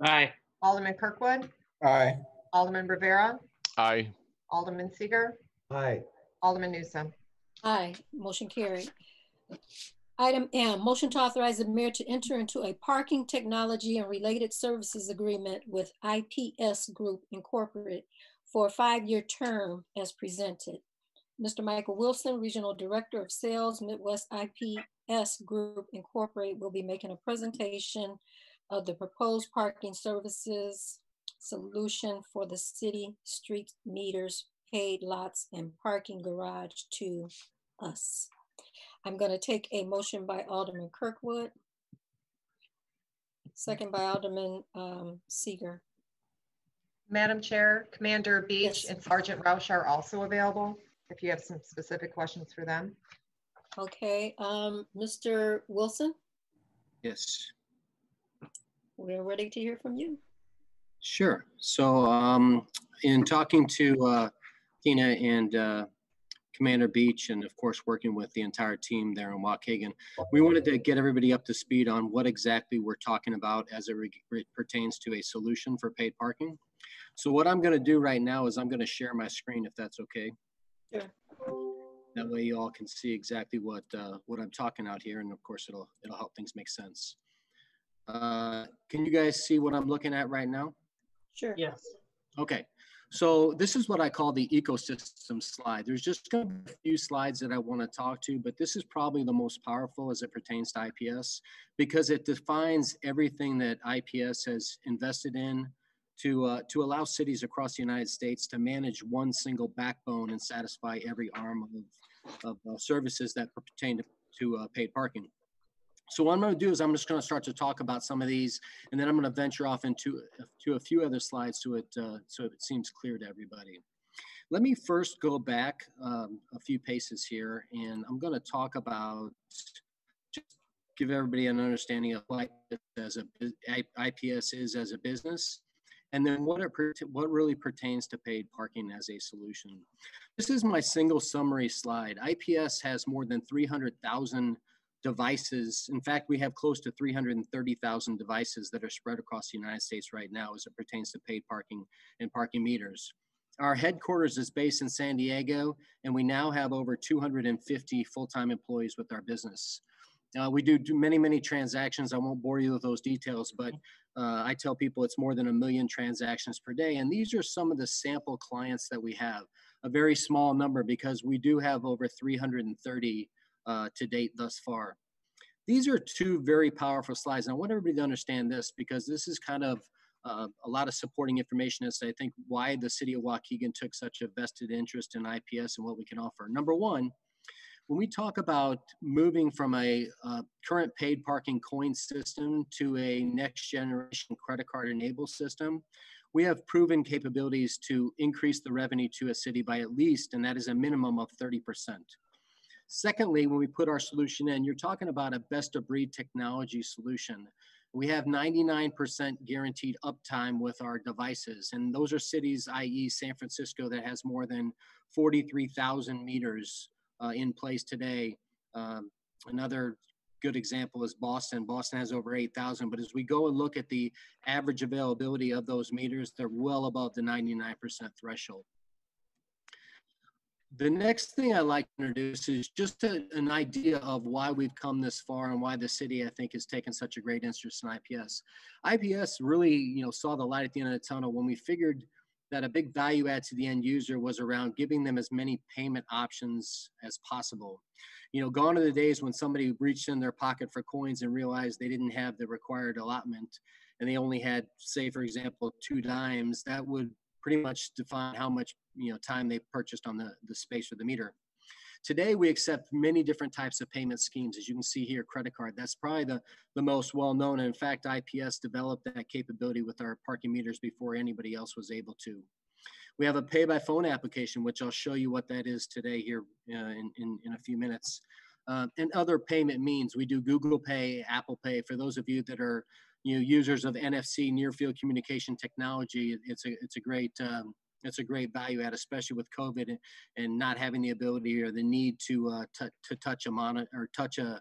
[SPEAKER 4] Aye.
[SPEAKER 2] Alderman Kirkwood,
[SPEAKER 5] Aye.
[SPEAKER 2] Alderman Rivera,
[SPEAKER 6] Aye.
[SPEAKER 2] Alderman Seeger,
[SPEAKER 15] Aye.
[SPEAKER 2] Alderman Newsome.
[SPEAKER 3] Aye, motion carried. Item M, motion to authorize the mayor to enter into a parking technology and related services agreement with IPS Group Incorporated for a 5-year term as presented. Mr. Michael Wilson, Regional Director of Sales, Midwest IPS Group Incorporated, will be making a presentation of the proposed parking services solution for the city street meters, paid lots, and parking garage to us. I'm going to take a motion by Alderman Kirkwood, second by Alderman Seeger.
[SPEAKER 2] Madam Chair, Commander Beach
[SPEAKER 3] Yes.
[SPEAKER 2] and Sergeant Roush are also available if you have some specific questions for them.
[SPEAKER 3] Okay, Mr. Wilson,
[SPEAKER 16] Yes,
[SPEAKER 3] we're ready to hear from you.
[SPEAKER 16] sure. So in talking to Tina and Commander Beach, and of course working with the entire team there in Waukegan, we wanted to get everybody up to speed on what exactly we're talking about as it pertains to a solution for paid parking. So what I'm going to do right now is I'm going to share my screen, if that's okay.
[SPEAKER 3] Sure.
[SPEAKER 16] That way you all can see exactly what I'm talking out here, and of course it'll help things make sense. Can you guys see what I'm looking at right now?
[SPEAKER 3] Sure.
[SPEAKER 13] Yes.
[SPEAKER 16] Okay, so this is what I call the ecosystem slide. There's just going to be a few slides that I want to talk to, but this is probably the most powerful as it pertains to IPS because it defines everything that IPS has invested in to allow cities across the United States to manage one single backbone and satisfy every arm of services that pertain to paid parking. So what I'm going to do is I'm just going to start to talk about some of these, and then I'm going to venture off into a few other slides so it seems clear to everybody. Let me first go back a few paces here, and I'm going to talk about, just give everybody an understanding of what IPS is as a business, and then what really pertains to paid parking as a solution. This is my single summary slide. IPS has more than 300,000 devices. In fact, we have close to 330,000 devices that are spread across the United States right now as it pertains to paid parking and parking meters. Our headquarters is based in San Diego, and we now have over 250 full-time employees with our business. We do many, many transactions. I won't bore you with those details, but I tell people it's more than 1 million transactions per day. And these are some of the sample clients that we have, a very small number because we do have over 330 to date thus far. These are two very powerful slides. And I want everybody to understand this because this is kind of a lot of supporting information as to, I think, why the city of Waukegan took such a vested interest in IPS and what we can offer. Number one, when we talk about moving from a current paid parking coin system to a next generation credit card enabled system, we have proven capabilities to increase the revenue to a city by at least, and that is a minimum of 30%. Secondly, when we put our solution in, you're talking about a best of breed technology solution. We have 99% guaranteed uptime with our devices. And those are cities, i.e. San Francisco, that has more than 43,000 meters in place today. Another good example is Boston. Boston has over 8,000, but as we go and look at the average availability of those meters, they're well above the 99% threshold. The next thing I'd like to introduce is just an idea of why we've come this far and why the city, I think, has taken such a great interest in IPS. IPS really, saw the light at the end of the tunnel when we figured that a big value add to the end user was around giving them as many payment options as possible. Gone are the days when somebody reached in their pocket for coins and realized they didn't have the required allotment and they only had, say, for example, 2 dimes. That would pretty much define how much time they purchased on the space or the meter. Today, we accept many different types of payment schemes. As you can see here, credit card, that's probably the most well-known. And in fact, IPS developed that capability with our parking meters before anybody else was able to. We have a pay by phone application, which I'll show you what that is today here in a few minutes. And other payment means. We do Google Pay, Apple Pay. For those of you that are users of NFC, near field communication technology, it's a great value add, especially with COVID and not having the ability or the need to touch a monitor or touch a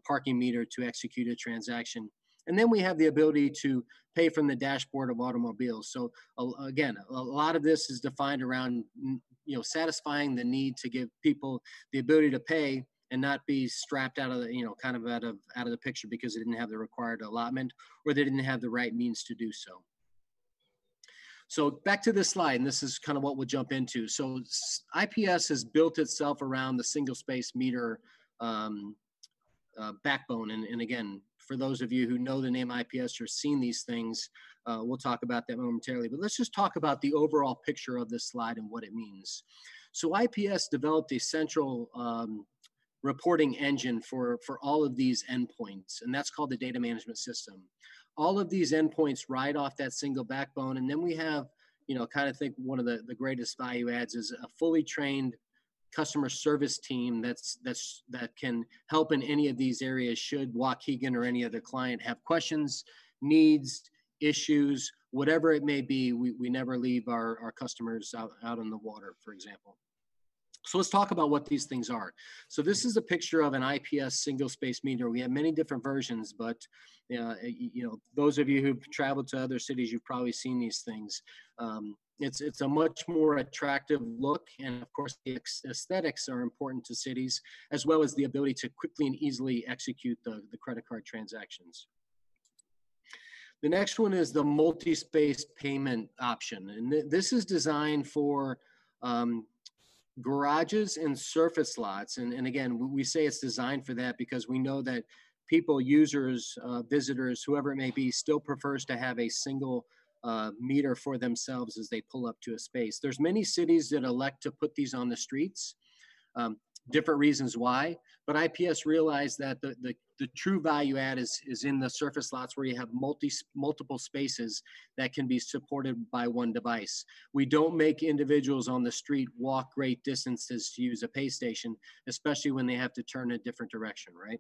[SPEAKER 16] parking meter to execute a transaction. And then we have the ability to pay from the dashboard of automobiles. So again, a lot of this is defined around satisfying the need to give people the ability to pay and not be strapped out of the, kind of out of the picture because they didn't have the required allotment or they didn't have the right means to do so. So back to this slide, and this is kind of what we'll jump into. So IPS has built itself around the single space meter backbone. And again, for those of you who know the name IPS or seen these things, we'll talk about that momentarily. But let's just talk about the overall picture of this slide and what it means. So IPS developed a central reporting engine for all of these endpoints, and that's called the data management system. All of these endpoints ride off that single backbone, and then we have, kind of think one of the greatest value adds is a fully trained customer service team that can help in any of these areas should Waukegan or any other client have questions, needs, issues, whatever it may be. We never leave our customers out on the water, for example. So let's talk about what these things are. So this is a picture of an IPS single space meter. We have many different versions, but those of you who've traveled to other cities, you've probably seen these things. It's a much more attractive look, and of course the aesthetics are important to cities, as well as the ability to quickly and easily execute the credit card transactions. The next one is the multi-space payment option, and this is designed for garages and surface lots. And again, we say it's designed for that because we know that people, users, visitors, whoever it may be, still prefers to have a single meter for themselves as they pull up to a space. There's many cities that elect to put these on the streets, different reasons why, but IPS realized that the true value add is in the surface lots where you have multiple spaces that can be supported by one device. We don't make individuals on the street walk great distances to use a pay station, especially when they have to turn a different direction, right?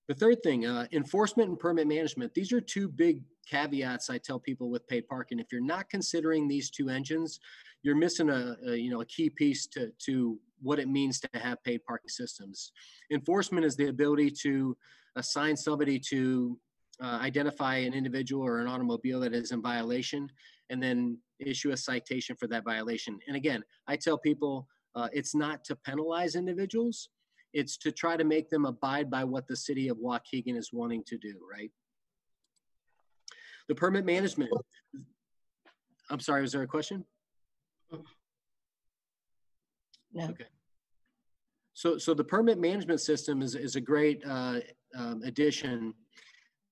[SPEAKER 16] The third thing, enforcement and permit management. These are two big caveats I tell people with paid parking. If you're not considering these two engines, you're missing a key piece to what it means to have paid parking systems. Enforcement is the ability to assign somebody to identify an individual or an automobile that is in violation and then issue a citation for that violation. And again, I tell people it's not to penalize individuals. It's to try to make them abide by what the city of Waukegan is wanting to do, right? The permit management. I'm sorry, was there a question?
[SPEAKER 3] No.
[SPEAKER 16] Okay. So the permit management system is a great addition.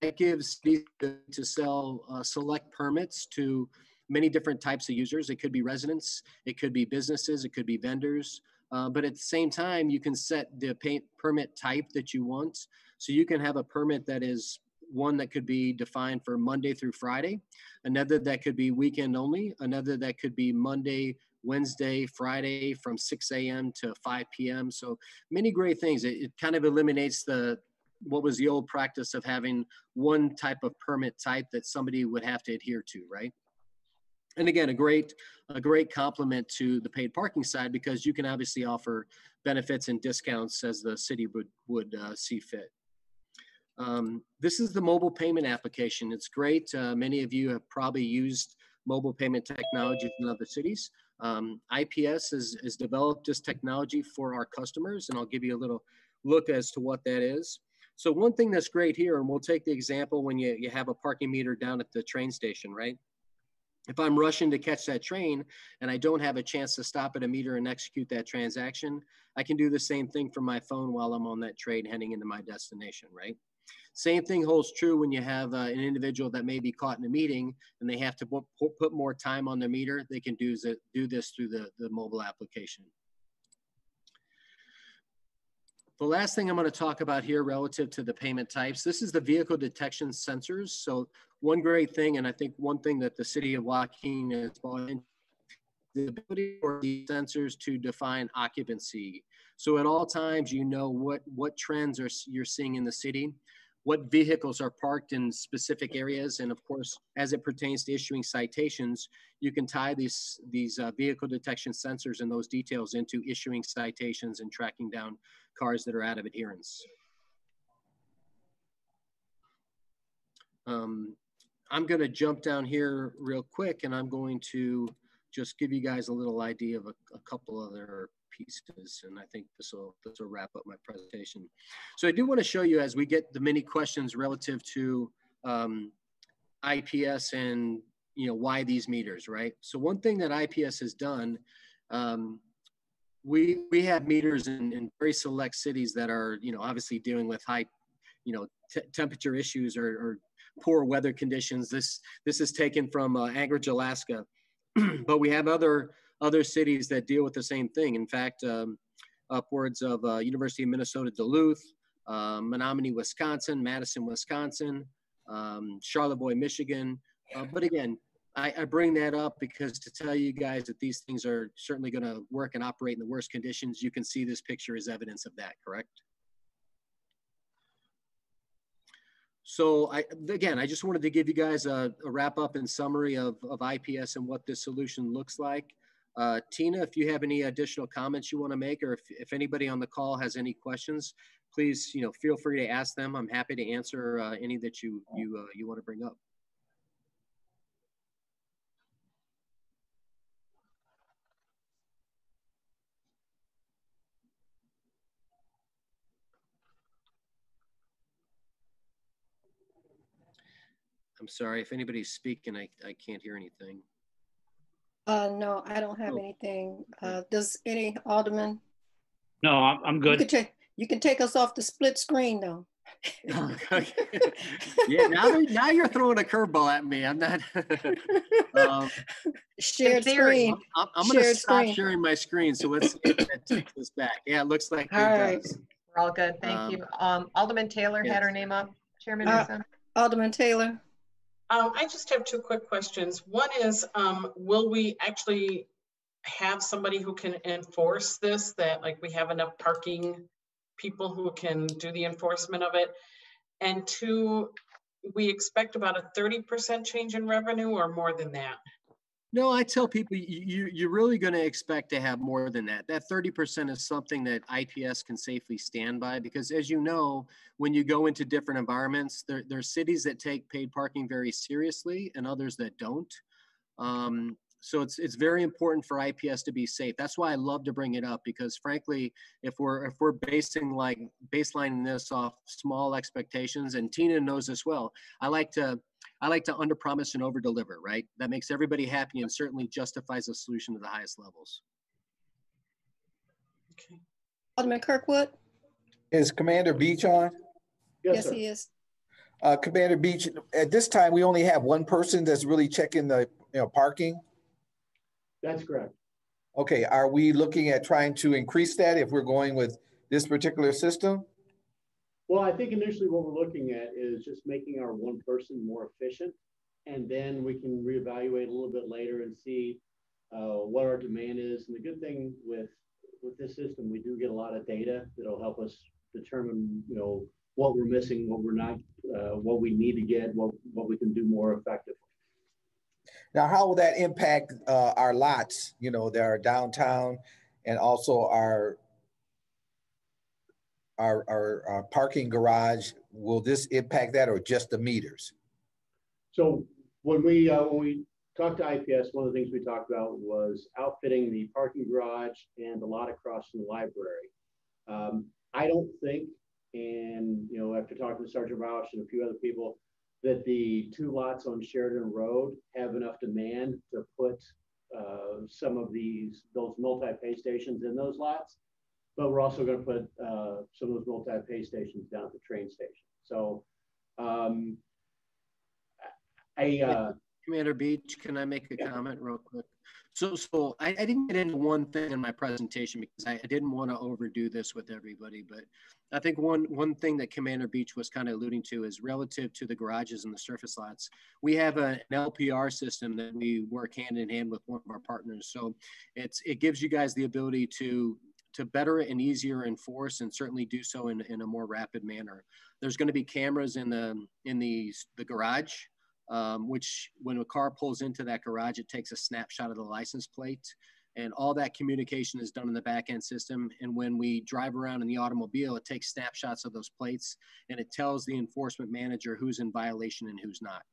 [SPEAKER 16] It gives cities to sell select permits to many different types of users. It could be residents, it could be businesses, it could be vendors. But at the same time, you can set the permit type that you want. So you can have a permit that is one that could be defined for Monday through Friday, another that could be weekend only, another that could be Monday, Wednesday, Friday from 6 a.m. to 5 p.m. So many great things. It kind of eliminates what was the old practice of having one type of permit type that somebody would have to adhere to, right? And again, a great complement to the paid parking side, because you can obviously offer benefits and discounts as the city would see fit. This is the mobile payment application. It's great. Many of you have probably used mobile payment technologies in other cities. IPS has developed this technology for our customers, and I'll give you a little look as to what that is. So one thing that's great here, and we'll take the example when you have a parking meter down at the train station, right? If I'm rushing to catch that train and I don't have a chance to stop at a meter and execute that transaction, I can do the same thing from my phone while I'm on that train heading into my destination, right? Same thing holds true when you have an individual that may be caught in a meeting and they have to put more time on their meter. They can do this through the mobile application. The last thing I'm going to talk about here relative to the payment types, this is the vehicle detection sensors. So one great thing, and I think one thing that the city of Waukegan has bought into, the ability for these sensors to define occupancy. So at all times, you know what trends you're seeing in the city, what vehicles are parked in specific areas, and of course, as it pertains to issuing citations, you can tie these vehicle detection sensors and those details into issuing citations and tracking down cars that are out of adherence. I'm going to jump down here real quick, and I'm going to just give you guys a little idea of a couple other pieces, and I think this will wrap up my presentation. So I do want to show you, as we get the many questions relative to IPS and why these meters, right? So one thing that IPS has done, we have meters in very select cities that are obviously dealing with high temperature issues or poor weather conditions. This is taken from Anchorage, Alaska, but we have other cities that deal with the same thing. In fact, upwards of University of Minnesota Duluth, Menominee, Wisconsin, Madison, Wisconsin, Charlevoix, Michigan. But again, I bring that up because to tell you guys that these things are certainly going to work and operate in the worst conditions. You can see this picture is evidence of that, correct? So again, I just wanted to give you guys a wrap up and summary of IPS and what this solution looks like. Tina, if you have any additional comments you want to make, or if anybody on the call has any questions, please feel free to ask them. I'm happy to answer any that you want to bring up. I'm sorry, if anybody's speaking, I can't hear anything.
[SPEAKER 3] No, I don't have anything. Does any alderman?
[SPEAKER 4] No, I'm good.
[SPEAKER 3] You can take us off the split screen though.
[SPEAKER 16] Yeah, now you're throwing a curveball at me. I'm not.
[SPEAKER 3] Shared screen.
[SPEAKER 16] I'm going to stop sharing my screen. So let's take this back. Yeah, it looks like it does.
[SPEAKER 2] We're all good. Thank you. Alderman Taylor had her name up. Chairman Newsom.
[SPEAKER 3] Alderman Taylor.
[SPEAKER 13] I just have two quick questions. One is, will we actually have somebody who can enforce this, that like we have enough parking people who can do the enforcement of it? And two, we expect about a 30% change in revenue or more than that?
[SPEAKER 16] No, I tell people you're really going to expect to have more than that. That 30% is something that IPS can safely stand by, because as you know, when you go into different environments, there are cities that take paid parking very seriously and others that don't. So it's very important for IPS to be safe. That's why I love to bring it up, because frankly, if we're baselining this off small expectations, and Tina knows this well, I like to underpromise and overdeliver, right? That makes everybody happy and certainly justifies a solution to the highest levels.
[SPEAKER 13] Okay.
[SPEAKER 3] Alderman Kirkwood?
[SPEAKER 5] Is Commander Beach on?
[SPEAKER 3] Yes, he is.
[SPEAKER 5] Commander Beach, at this time, we only have one person that's really checking the parking.
[SPEAKER 17] That's correct.
[SPEAKER 5] Okay, are we looking at trying to increase that if we're going with this particular system?
[SPEAKER 17] Well, I think initially what we're looking at is just making our one person more efficient, and then we can reevaluate a little bit later and see what our demand is. And the good thing with this system, we do get a lot of data that'll help us determine, what we're missing, what we're not, what we need to get, what we can do more effectively.
[SPEAKER 5] Now, how will that impact our lots, that are downtown, and also our parking garage? Will this impact that, or just the meters?
[SPEAKER 17] So when we talked to IPS, one of the things we talked about was outfitting the parking garage and the lot across from the library. I don't think, and after talking to Sergeant Roush and a few other people, that the two lots on Sheridan Road have enough demand to put some of those multi-pay stations in those lots. But we're also going to put some of those multi-pay stations down at the train station. So
[SPEAKER 16] Commander Beach, can I make a comment real quick? So I didn't get into one thing in my presentation because I didn't want to overdo this with everybody, but I think one thing that Commander Beach was kind of alluding to is relative to the garages and the surface lots. We have an LPR system that we work hand in hand with one of our partners. So it gives you guys the ability to better and easier enforce, and certainly do so in a more rapid manner. There's going to be cameras in the garage, which when a car pulls into that garage, it takes a snapshot of the license plate, and all that communication is done in the back end system. And when we drive around in the automobile, it takes snapshots of those plates, and it tells the enforcement manager who's in violation and who's not.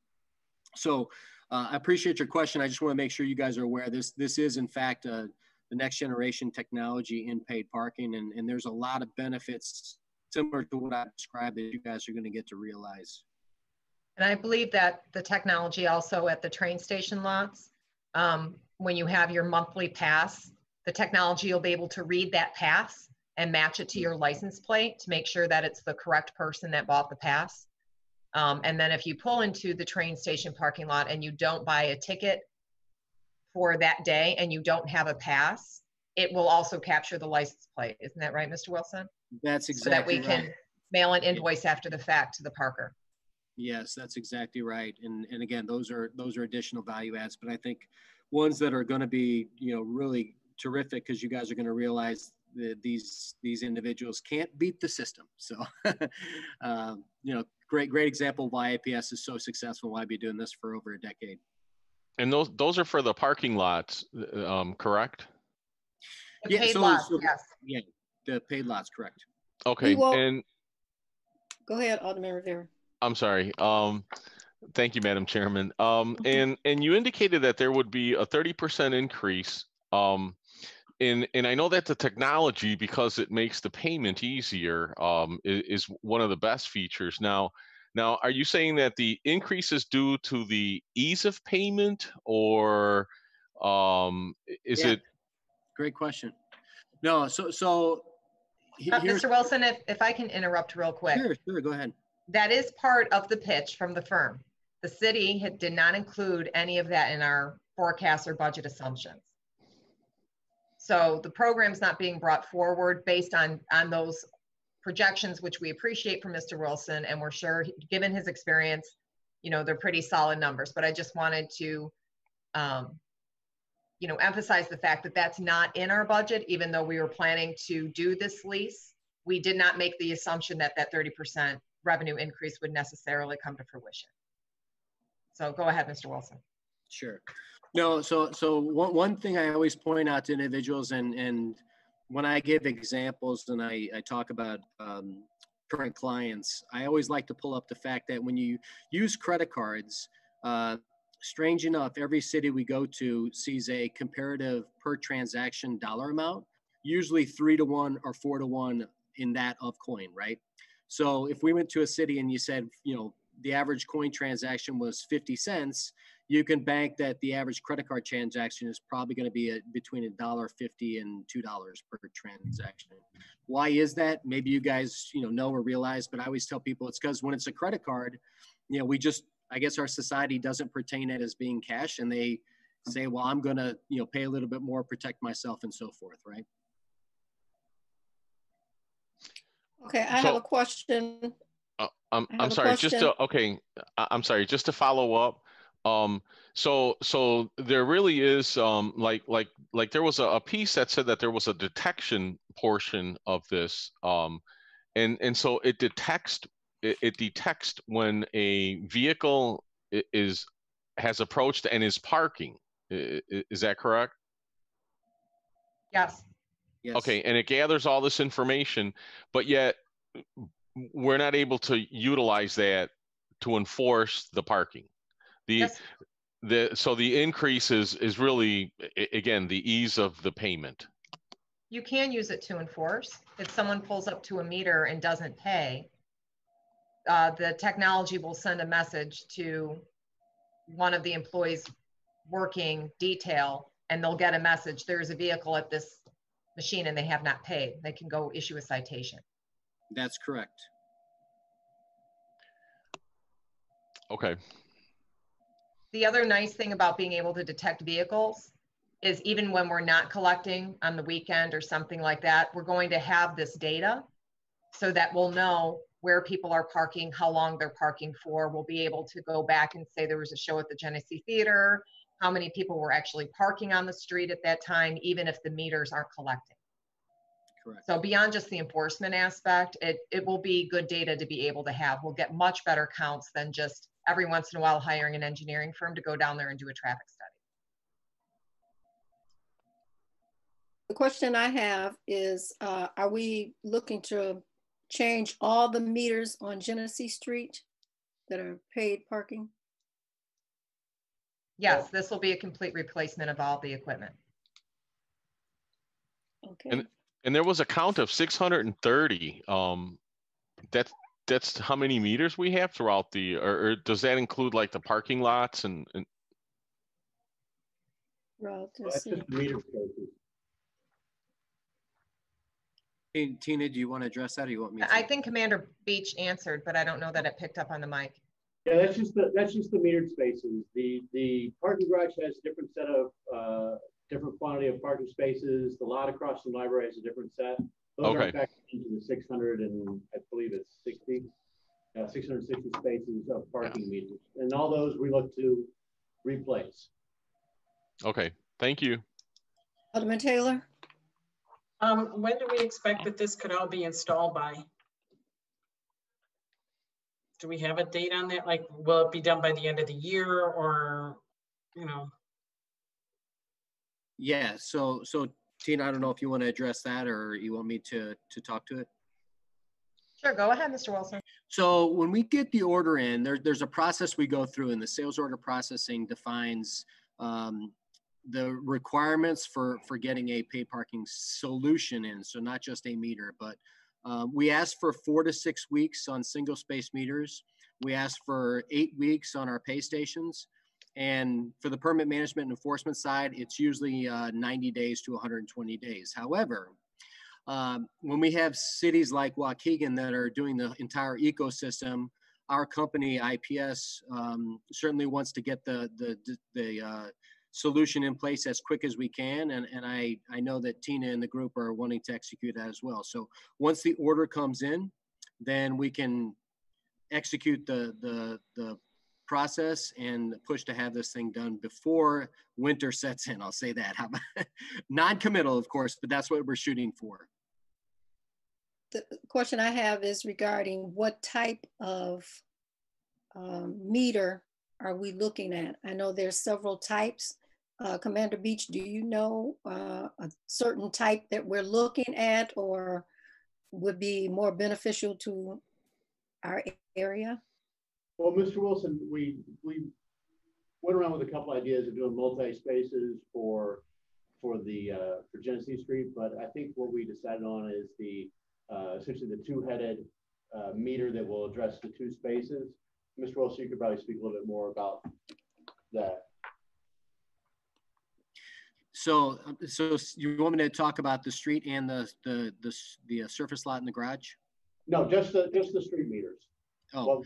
[SPEAKER 16] So I appreciate your question. I just want to make sure you guys are aware this is in fact the next generation technology in paid parking, and there's a lot of benefits similar to what I described that you guys are going to get to realize.
[SPEAKER 2] And I believe that the technology also at the train station lots, when you have your monthly pass, the technology will be able to read that pass and match it to your license plate to make sure that it's the correct person that bought the pass. And then if you pull into the train station parking lot and you don't buy a ticket for that day and you don't have a pass, it will also capture the license plate. Isn't that right, Mr. Wilson?
[SPEAKER 16] That's exactly
[SPEAKER 2] so that we
[SPEAKER 16] right.
[SPEAKER 2] can mail an invoice after the fact to the parker.
[SPEAKER 16] Yes, that's exactly right. And again, those are additional value adds, but I think ones that are going to be, really terrific, because you guys are going to realize that these individuals can't beat the system. So, great example of why IPS is so successful, why I've been doing this for over a decade.
[SPEAKER 6] And those are for the parking lots, correct?
[SPEAKER 2] The paid lots, yes.
[SPEAKER 16] Yeah, the paid lots, correct.
[SPEAKER 6] Okay, and
[SPEAKER 3] go ahead, Alderman Rivera.
[SPEAKER 6] I'm sorry. Thank you, Madam Chairman. And you indicated that there would be a 30% increase. And I know that the technology, because it makes the payment easier, is one of the best features. Now, are you saying that the increase is due to the ease of payment, or is it?
[SPEAKER 16] Great question. No, so
[SPEAKER 2] Mr. Wilson, if I can interrupt real quick.
[SPEAKER 16] Sure, go ahead.
[SPEAKER 2] That is part of the pitch from the firm. The city did not include any of that in our forecast or budget assumptions. So the program's not being brought forward based on those projections, which we appreciate from Mr. Wilson, and we're sure, given his experience, they're pretty solid numbers. But I just wanted to, emphasize the fact that that's not in our budget, even though we were planning to do this lease. We did not make the assumption that 30% revenue increase would necessarily come to fruition. So go ahead, Mr. Wilson.
[SPEAKER 16] Sure. No, so one thing I always point out to individuals, and when I give examples and I talk about current clients, I always like to pull up the fact that when you use credit cards, strange enough, every city we go to sees a comparative per transaction dollar amount, usually 3 to 1 or 4 to 1 in that of coin, right? So if we went to a city and you said, you know, the average coin transaction was 50 cents, you can bank that the average credit card transaction is probably going to be between $1.50 and $2 per transaction. Why is that? Maybe you guys, you know or realize, but I always tell people it's because when it's a credit card, you know, I guess our society doesn't pertain it as being cash, and they say, well, I'm going to, you know, pay a little bit more, protect myself and so forth, right?
[SPEAKER 3] Okay, I have a question.
[SPEAKER 6] I'm sorry, just to, okay, I'm sorry, just to follow up. So there really is, like there was a piece that said that there was a detection portion of this. And so it detects when a vehicle has approached and is parking. Is that correct?
[SPEAKER 2] Yes.
[SPEAKER 16] Yes.
[SPEAKER 6] Okay, and it gathers all this information, but yet we're not able to utilize that to enforce the parking. So the increase is really, again, the ease of the payment.
[SPEAKER 2] You can use it to enforce. If someone pulls up to a meter and doesn't pay, the technology will send a message to one of the employees working detail, and they'll get a message, there's a vehicle at this machine and they have not paid. They can go issue a citation.
[SPEAKER 16] That's correct.
[SPEAKER 6] Okay.
[SPEAKER 2] The other nice thing about being able to detect vehicles is even when we're not collecting on the weekend or something like that, we're going to have this data so that we'll know where people are parking, how long they're parking for. We'll be able to go back and say there was a show at the Genesee Theater, how many people were actually parking on the street at that time, even if the meters aren't collecting.
[SPEAKER 16] Correct.
[SPEAKER 2] So beyond just the enforcement aspect, it will be good data to be able to have. We'll get much better counts than just every once in a while hiring an engineering firm to go down there and do a traffic study.
[SPEAKER 3] The question I have is, are we looking to change all the meters on Genesee Street that are paid parking?
[SPEAKER 2] Yes, this will be a complete replacement of all the equipment.
[SPEAKER 3] Okay.
[SPEAKER 6] And there was a count of 630. That's how many meters we have throughout the, or does that include like the parking lots and
[SPEAKER 3] Well,
[SPEAKER 17] that's just the meter spaces.
[SPEAKER 16] Hey, Tina, do you want to address that, or you want me to?
[SPEAKER 2] I think Commander Beach answered, but I don't know that it picked up on the mic.
[SPEAKER 17] Yeah, that's just the metered spaces. The parking garage has a different set of different quantity of parking spaces. The lot across from the library has a different set. Those are factored into the 600 and I believe it's 660 spaces of parking meters, and all those we look to replace.
[SPEAKER 6] Okay, thank you.
[SPEAKER 3] Alderman Taylor.
[SPEAKER 13] When do we expect that this could all be installed by? Do we have a date on that? Like, will it be done by the end of the year, or, you know?
[SPEAKER 16] Yeah, so Tina, I don't know if you want to address that or you want me to talk to it.
[SPEAKER 2] Sure, go ahead, Mr. Wilson.
[SPEAKER 16] So when we get the order in, there's a process we go through, and the sales order processing defines the requirements for getting a paid parking solution in. So not just a meter, but we ask for 4 to 6 weeks on single space meters. We ask for 8 weeks on our pay stations. And for the permit management and enforcement side, it's usually 90 days to 120 days. However, when we have cities like Waukegan that are doing the entire ecosystem, our company, IPS, certainly wants to get the solution in place as quick as we can. And I know that Tina and the group are wanting to execute that as well. So once the order comes in, then we can execute the process and push to have this thing done before winter sets in. I'll say that. Non-committal, of course, but that's what we're shooting for.
[SPEAKER 3] The question I have is regarding what type of meter are we looking at? I know there's several types. Commander Beach, do you know a certain type that we're looking at or would be more beneficial to our area?
[SPEAKER 17] Well, Mr. Wilson, we went around with a couple ideas of doing multi-spaces for Genesee Street, but I think what we decided on is the essentially the two-headed meter that will address the two spaces. Mr. Wilson, you could probably speak a little bit more about that.
[SPEAKER 16] So you want me to talk about the street and the surface lot in the garage?
[SPEAKER 17] No, just the street meters.
[SPEAKER 16] Oh,
[SPEAKER 17] Well,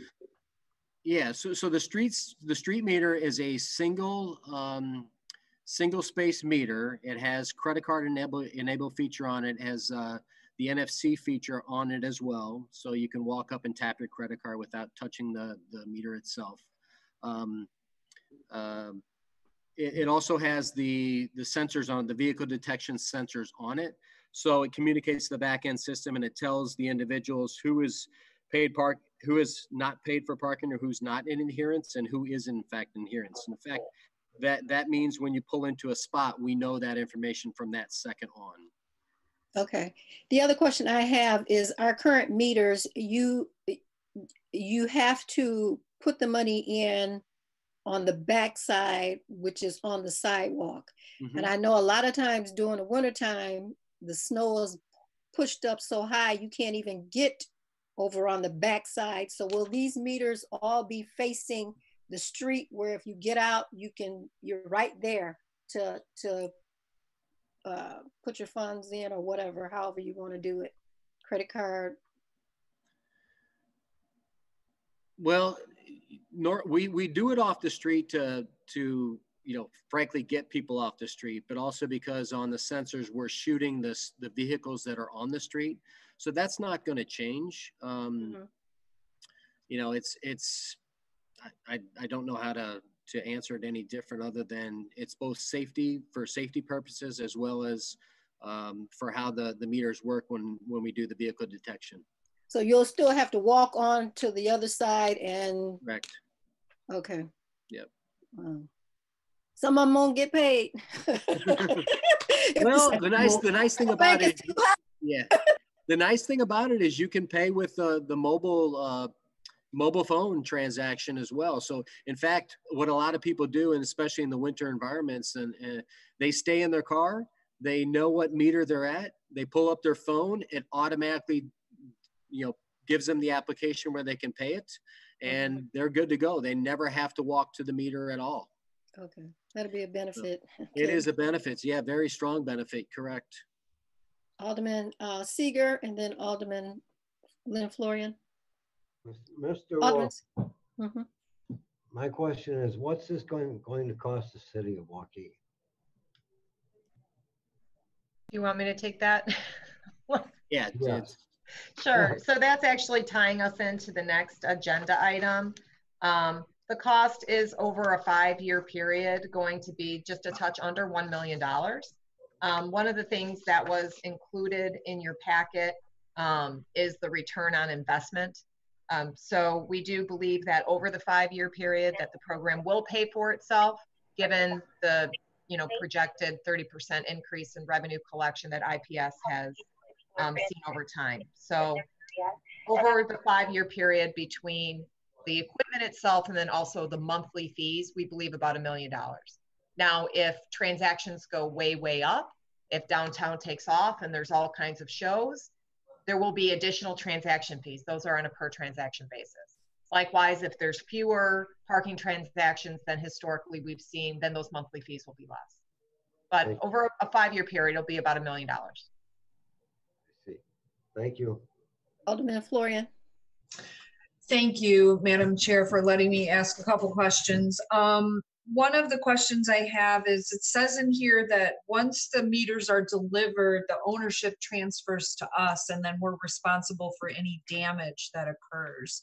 [SPEAKER 16] yeah. So the street meter is a single space meter. It has credit card enable feature on it. It has the NFC feature on it as well. So you can walk up and tap your credit card without touching the meter itself. It also has the sensors on the vehicle detection sensors on it. So it communicates to the back end system, and it tells the individuals who is who is not paid for parking, or who's not in adherence, and who is in fact in adherence. In fact, that means when you pull into a spot, we know that information from that second on.
[SPEAKER 3] Okay. The other question I have is our current meters, you have to put the money in on the back side, which is on the sidewalk.
[SPEAKER 16] Mm-hmm.
[SPEAKER 3] And I know a lot of times during the wintertime, the snow is pushed up so high, you can't even get over on the back side. So will these meters all be facing the street where if you get out, you're right there to put your funds in or whatever, however you want to do it, credit card?
[SPEAKER 16] Well, we do it off the street to frankly get people off the street, but also because on the sensors we're shooting the vehicles that are on the street, so that's not going to change.
[SPEAKER 3] Mm-hmm.
[SPEAKER 16] I don't know how to answer it any different other than it's both for safety purposes as well as for how the meters work when we do the vehicle detection.
[SPEAKER 3] So you'll still have to walk on to the other side and.
[SPEAKER 16] Correct.
[SPEAKER 3] Okay.
[SPEAKER 16] Yep.
[SPEAKER 3] Some of them won't get paid.
[SPEAKER 16] Well, the nice thing about it, yeah, the nice thing about it is you can pay with the mobile phone transaction as well. So in fact, what a lot of people do, and especially in the winter environments, and they stay in their car, they know what meter they're at, they pull up their phone, it automatically gives them the application where they can pay it, and they're good to go. They never have to walk to the meter at all.
[SPEAKER 3] Okay, that'll be a benefit. Okay.
[SPEAKER 16] It is a benefit. Yeah, very strong benefit. Correct.
[SPEAKER 3] Alderman Seeger, and then Alderman Lynn Florian.
[SPEAKER 15] Mr.
[SPEAKER 3] Mm-hmm.
[SPEAKER 15] My question is, what's this going to cost the city of Waukegan?
[SPEAKER 2] You want me to take that?
[SPEAKER 16] Yeah.
[SPEAKER 15] Yes.
[SPEAKER 2] Sure. So that's actually tying us into the next agenda item. The cost is over a 5-year period going to be just a touch under $1 million. One of the things that was included in your packet is the return on investment. So we do believe that over the 5-year period that the program will pay for itself, given the projected 30% increase in revenue collection that IPS has seen over time. So over the 5-year period between the equipment itself and then also the monthly fees, we believe about $1 million. Now, if transactions go way up, if downtown takes off and there's all kinds of shows, there will be additional transaction fees. Those are on a per transaction basis. Likewise, if there's fewer parking transactions than historically we've seen, then those monthly fees will be less. But over a 5-year period, it'll be about $1 million.
[SPEAKER 15] I see. Thank you.
[SPEAKER 3] Alderman Florian.
[SPEAKER 18] Thank you, Madam Chair, for letting me ask a couple questions. One of the questions I have is, it says in here that once the meters are delivered, the ownership transfers to us, and then we're responsible for any damage that occurs.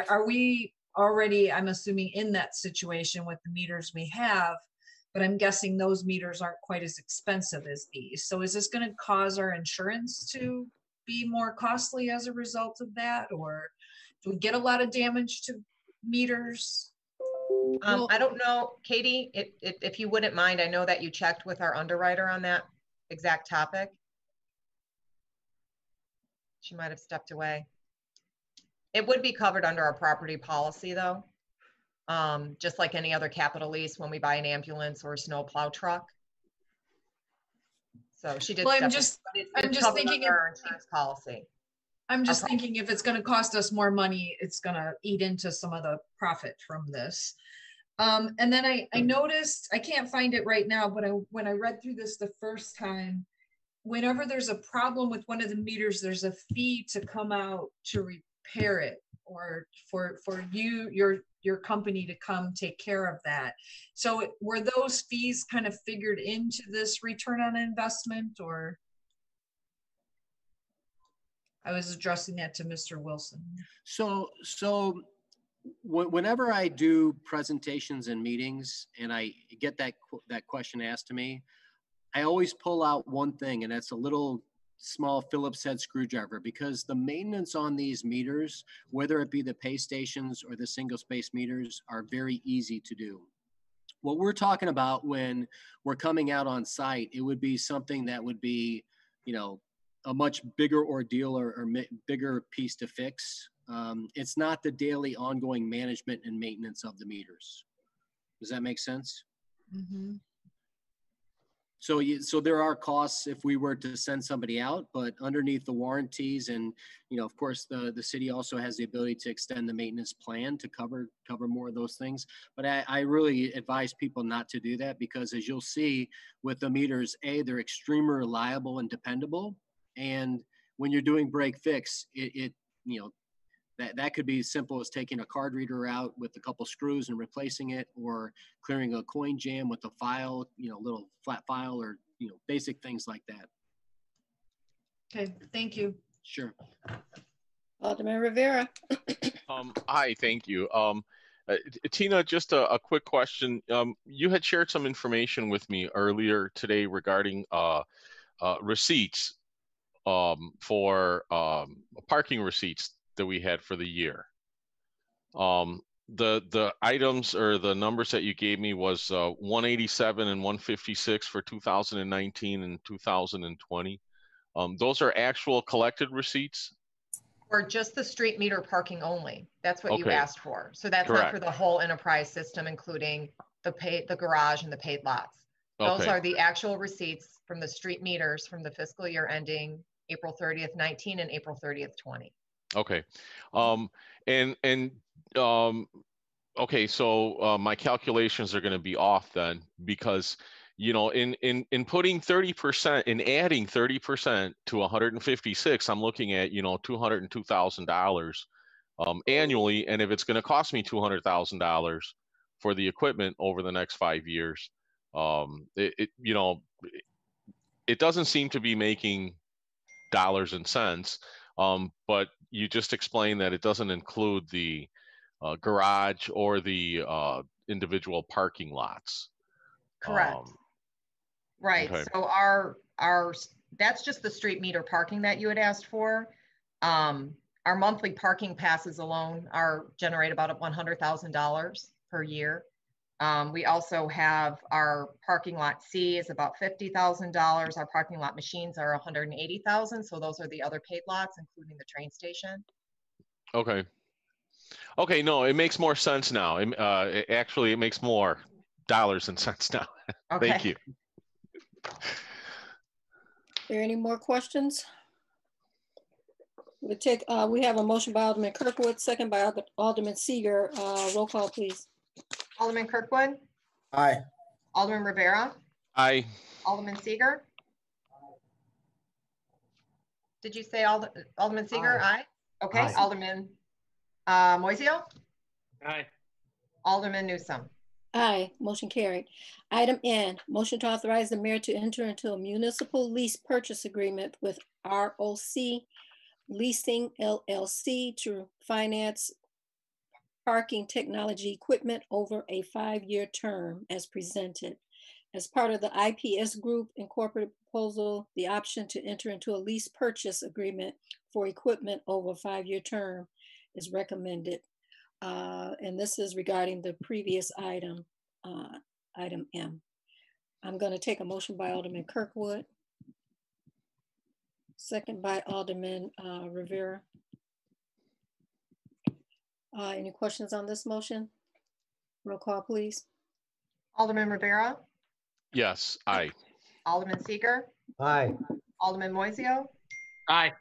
[SPEAKER 18] Are we already, I'm assuming, in that situation with the meters we have, but I'm guessing those meters aren't quite as expensive as these. So is this going to cause our insurance to be more costly as a result of that? Or do we get a lot of damage to meters?
[SPEAKER 2] I don't know, Katie, if you wouldn't mind, I know that you checked with our underwriter on that exact topic. She might have stepped away. It would be covered under our property policy though. just like any other capital lease when we buy an ambulance or a snow plow truck. So she did.
[SPEAKER 18] Well,
[SPEAKER 2] I'm just thinking of our insurance policy.
[SPEAKER 18] I'm just thinking if it's going to cost us more money, it's going to eat into some of the profit from this. And then I noticed, I can't find it right now, but when I read through this the first time, whenever there's a problem with one of the meters, there's a fee to come out to repair it, or for your company to come take care of that. So were those fees kind of figured into this return on investment, or? I was addressing that to Mr. Wilson.
[SPEAKER 16] So whenever I do presentations and meetings and I get that question asked to me, I always pull out one thing, and that's a little small Phillips head screwdriver, because the maintenance on these meters, whether it be the pay stations or the single space meters, are very easy to do. What we're talking about when we're coming out on site, it would be something that would be, you know, a much bigger ordeal or bigger piece to fix. It's not the daily ongoing management and maintenance of the meters. Does that make sense?
[SPEAKER 18] Mm-hmm.
[SPEAKER 16] So there are costs if we were to send somebody out, but underneath the warranties, and you know, of course, the city also has the ability to extend the maintenance plan to cover more of those things. But I really advise people not to do that, because as you'll see with the meters, they're extremely reliable and dependable. And when you're doing break fix, it you know, that could be as simple as taking a card reader out with a couple screws and replacing it, or clearing a coin jam with a file, you know, little flat file, or, you know, basic things like that.
[SPEAKER 18] Okay, thank you.
[SPEAKER 16] Sure.
[SPEAKER 3] Alderman Rivera.
[SPEAKER 6] Hi, thank you. Tina, just a quick question. You had shared some information with me earlier today regarding receipts for parking receipts that we had for the year. The items or the numbers that you gave me was 187 and 156 for 2019 and 2020. Those are actual collected receipts?
[SPEAKER 2] Or just the street meter parking only. That's what you
[SPEAKER 6] Okay.
[SPEAKER 2] asked for. So that's
[SPEAKER 6] Correct.
[SPEAKER 2] not for the whole enterprise system, including the garage and the paid lots. Those
[SPEAKER 6] Okay.
[SPEAKER 2] are the actual receipts from the street meters from the fiscal year ending April 30th, 19 and April 30th, 20.
[SPEAKER 6] Okay. Okay, so my calculations are going to be off then, because, you know, in putting 30%, in adding 30% to 156, I'm looking at, you know, $202,000 annually. And if it's going to cost me $200,000 for the equipment over the next 5 years, you know, it doesn't seem to be making dollars and cents. But you just explained that it doesn't include the garage or the individual parking lots.
[SPEAKER 2] Correct. Right.
[SPEAKER 6] Okay.
[SPEAKER 2] So that's just the street meter parking that you had asked for. Our monthly parking passes alone generate about $100,000 per year. We also have our parking lot C is about $50,000. Our parking lot machines are $180,000. So those are the other paid lots, including the train station.
[SPEAKER 6] Okay. Okay. No, it makes more sense now. Actually, it makes more dollars and cents now.
[SPEAKER 2] Okay.
[SPEAKER 6] Thank you.
[SPEAKER 3] Are there any more questions? We have a motion by Alderman Kirkwood, second by Alderman Seager. Roll call, please.
[SPEAKER 2] Alderman Kirkwood.
[SPEAKER 5] Aye.
[SPEAKER 2] Alderman Rivera.
[SPEAKER 6] Aye.
[SPEAKER 2] Alderman Seager. Did you say Alderman Seager? Aye. Okay.
[SPEAKER 15] Aye.
[SPEAKER 2] Alderman Moiseo.
[SPEAKER 4] Aye.
[SPEAKER 2] Alderman Newsome.
[SPEAKER 3] Aye, motion carried. Item N, motion to authorize the mayor to enter into a municipal lease purchase agreement with ROC Leasing LLC to finance parking technology equipment over a 5-year term as presented. As part of the IPS Group Incorporated proposal, the option to enter into a lease purchase agreement for equipment over a 5-year term is recommended. And this is regarding the previous item, item M. I'm going to take a motion by Alderman Kirkwood, second by Alderman Rivera. Any questions on this motion? Roll call, please.
[SPEAKER 2] Alderman Rivera,
[SPEAKER 6] Yes, aye.
[SPEAKER 2] Alderman Seeger,
[SPEAKER 15] Aye.
[SPEAKER 2] Alderman Moiseo,
[SPEAKER 4] Aye.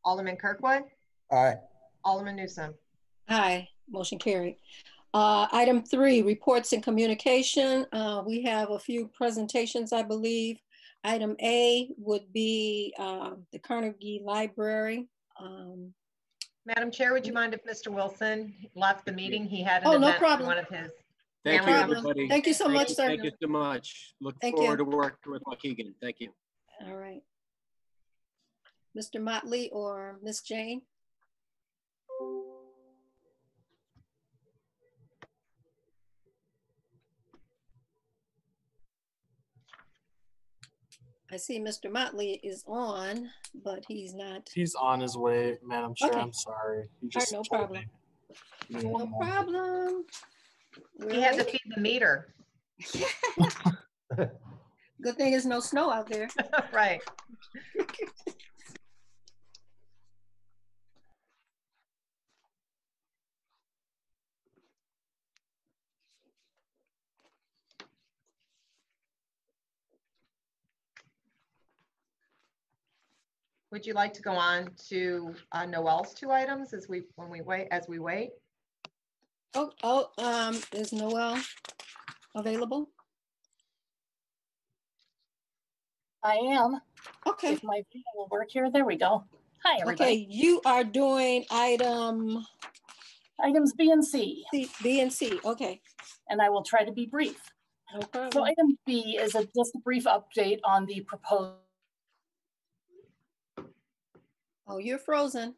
[SPEAKER 2] Alderman Kirkwood,
[SPEAKER 5] Aye.
[SPEAKER 2] Alderman Newsome.
[SPEAKER 3] Aye, motion carried. Item 3, reports and communication. We have a few presentations, I believe. Item A would be the Carnegie Library.
[SPEAKER 2] Madam Chair, would you mind if Mr. Wilson left the meeting? He had an
[SPEAKER 3] Oh, no
[SPEAKER 2] event for
[SPEAKER 3] problem.
[SPEAKER 2] one of his
[SPEAKER 16] Thank
[SPEAKER 2] family
[SPEAKER 16] you,
[SPEAKER 2] members.
[SPEAKER 16] everybody.
[SPEAKER 3] Thank you so much, sir.
[SPEAKER 16] Thank you so much. Look
[SPEAKER 3] Thank
[SPEAKER 16] forward
[SPEAKER 3] you.
[SPEAKER 16] to working with Waukegan. Thank you.
[SPEAKER 3] All right. Mr. Motley or Miss Jane? I see Mr. Motley is on, but he's not.
[SPEAKER 1] He's on his way, Madam Chair.
[SPEAKER 3] Okay.
[SPEAKER 1] I'm sorry. He
[SPEAKER 3] All right,
[SPEAKER 1] just
[SPEAKER 3] no
[SPEAKER 1] told
[SPEAKER 3] problem.
[SPEAKER 1] me. Give me one
[SPEAKER 3] No
[SPEAKER 1] moment.
[SPEAKER 3] problem.
[SPEAKER 2] He had to feed the meter.
[SPEAKER 3] Good thing there's no snow out there.
[SPEAKER 2] Right. Would you like to go on to Noel's 2 items as we wait?
[SPEAKER 3] Is Noel available?
[SPEAKER 19] I am.
[SPEAKER 3] Okay.
[SPEAKER 19] If my video will work here, there we go. Hi, everybody.
[SPEAKER 3] Okay, you are doing items
[SPEAKER 19] B and C.
[SPEAKER 3] B and C, okay.
[SPEAKER 19] And I will try to be brief.
[SPEAKER 3] No problem.
[SPEAKER 19] So item B is just a brief update on the proposed.
[SPEAKER 3] Oh, you're frozen.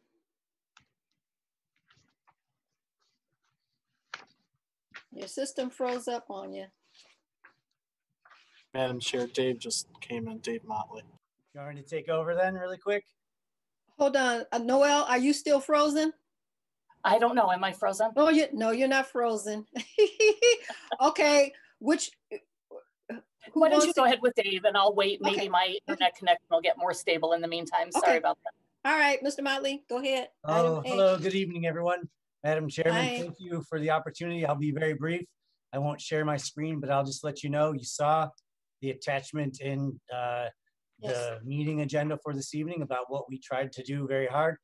[SPEAKER 3] Your system froze up on you.
[SPEAKER 1] Madam Chair, Dave just came in, Dave Motley.
[SPEAKER 20] Going to take over then really quick?
[SPEAKER 3] Hold on, Noel, are you still frozen?
[SPEAKER 19] I don't know, am I frozen?
[SPEAKER 3] Oh, no, you're not frozen. Okay, which?
[SPEAKER 19] Why don't you go ahead with Dave and I'll wait. Maybe my internet connection will get more stable in the meantime. Sorry about that.
[SPEAKER 3] All right, Mr. Motley, go ahead.
[SPEAKER 20] Oh, hello, good evening, everyone. Madam Chairman,
[SPEAKER 3] Hi.
[SPEAKER 20] thank you for the opportunity. I'll be very brief. I won't share my screen, but I'll just let you know, you saw the attachment in the meeting agenda for this evening about what we tried to do very hard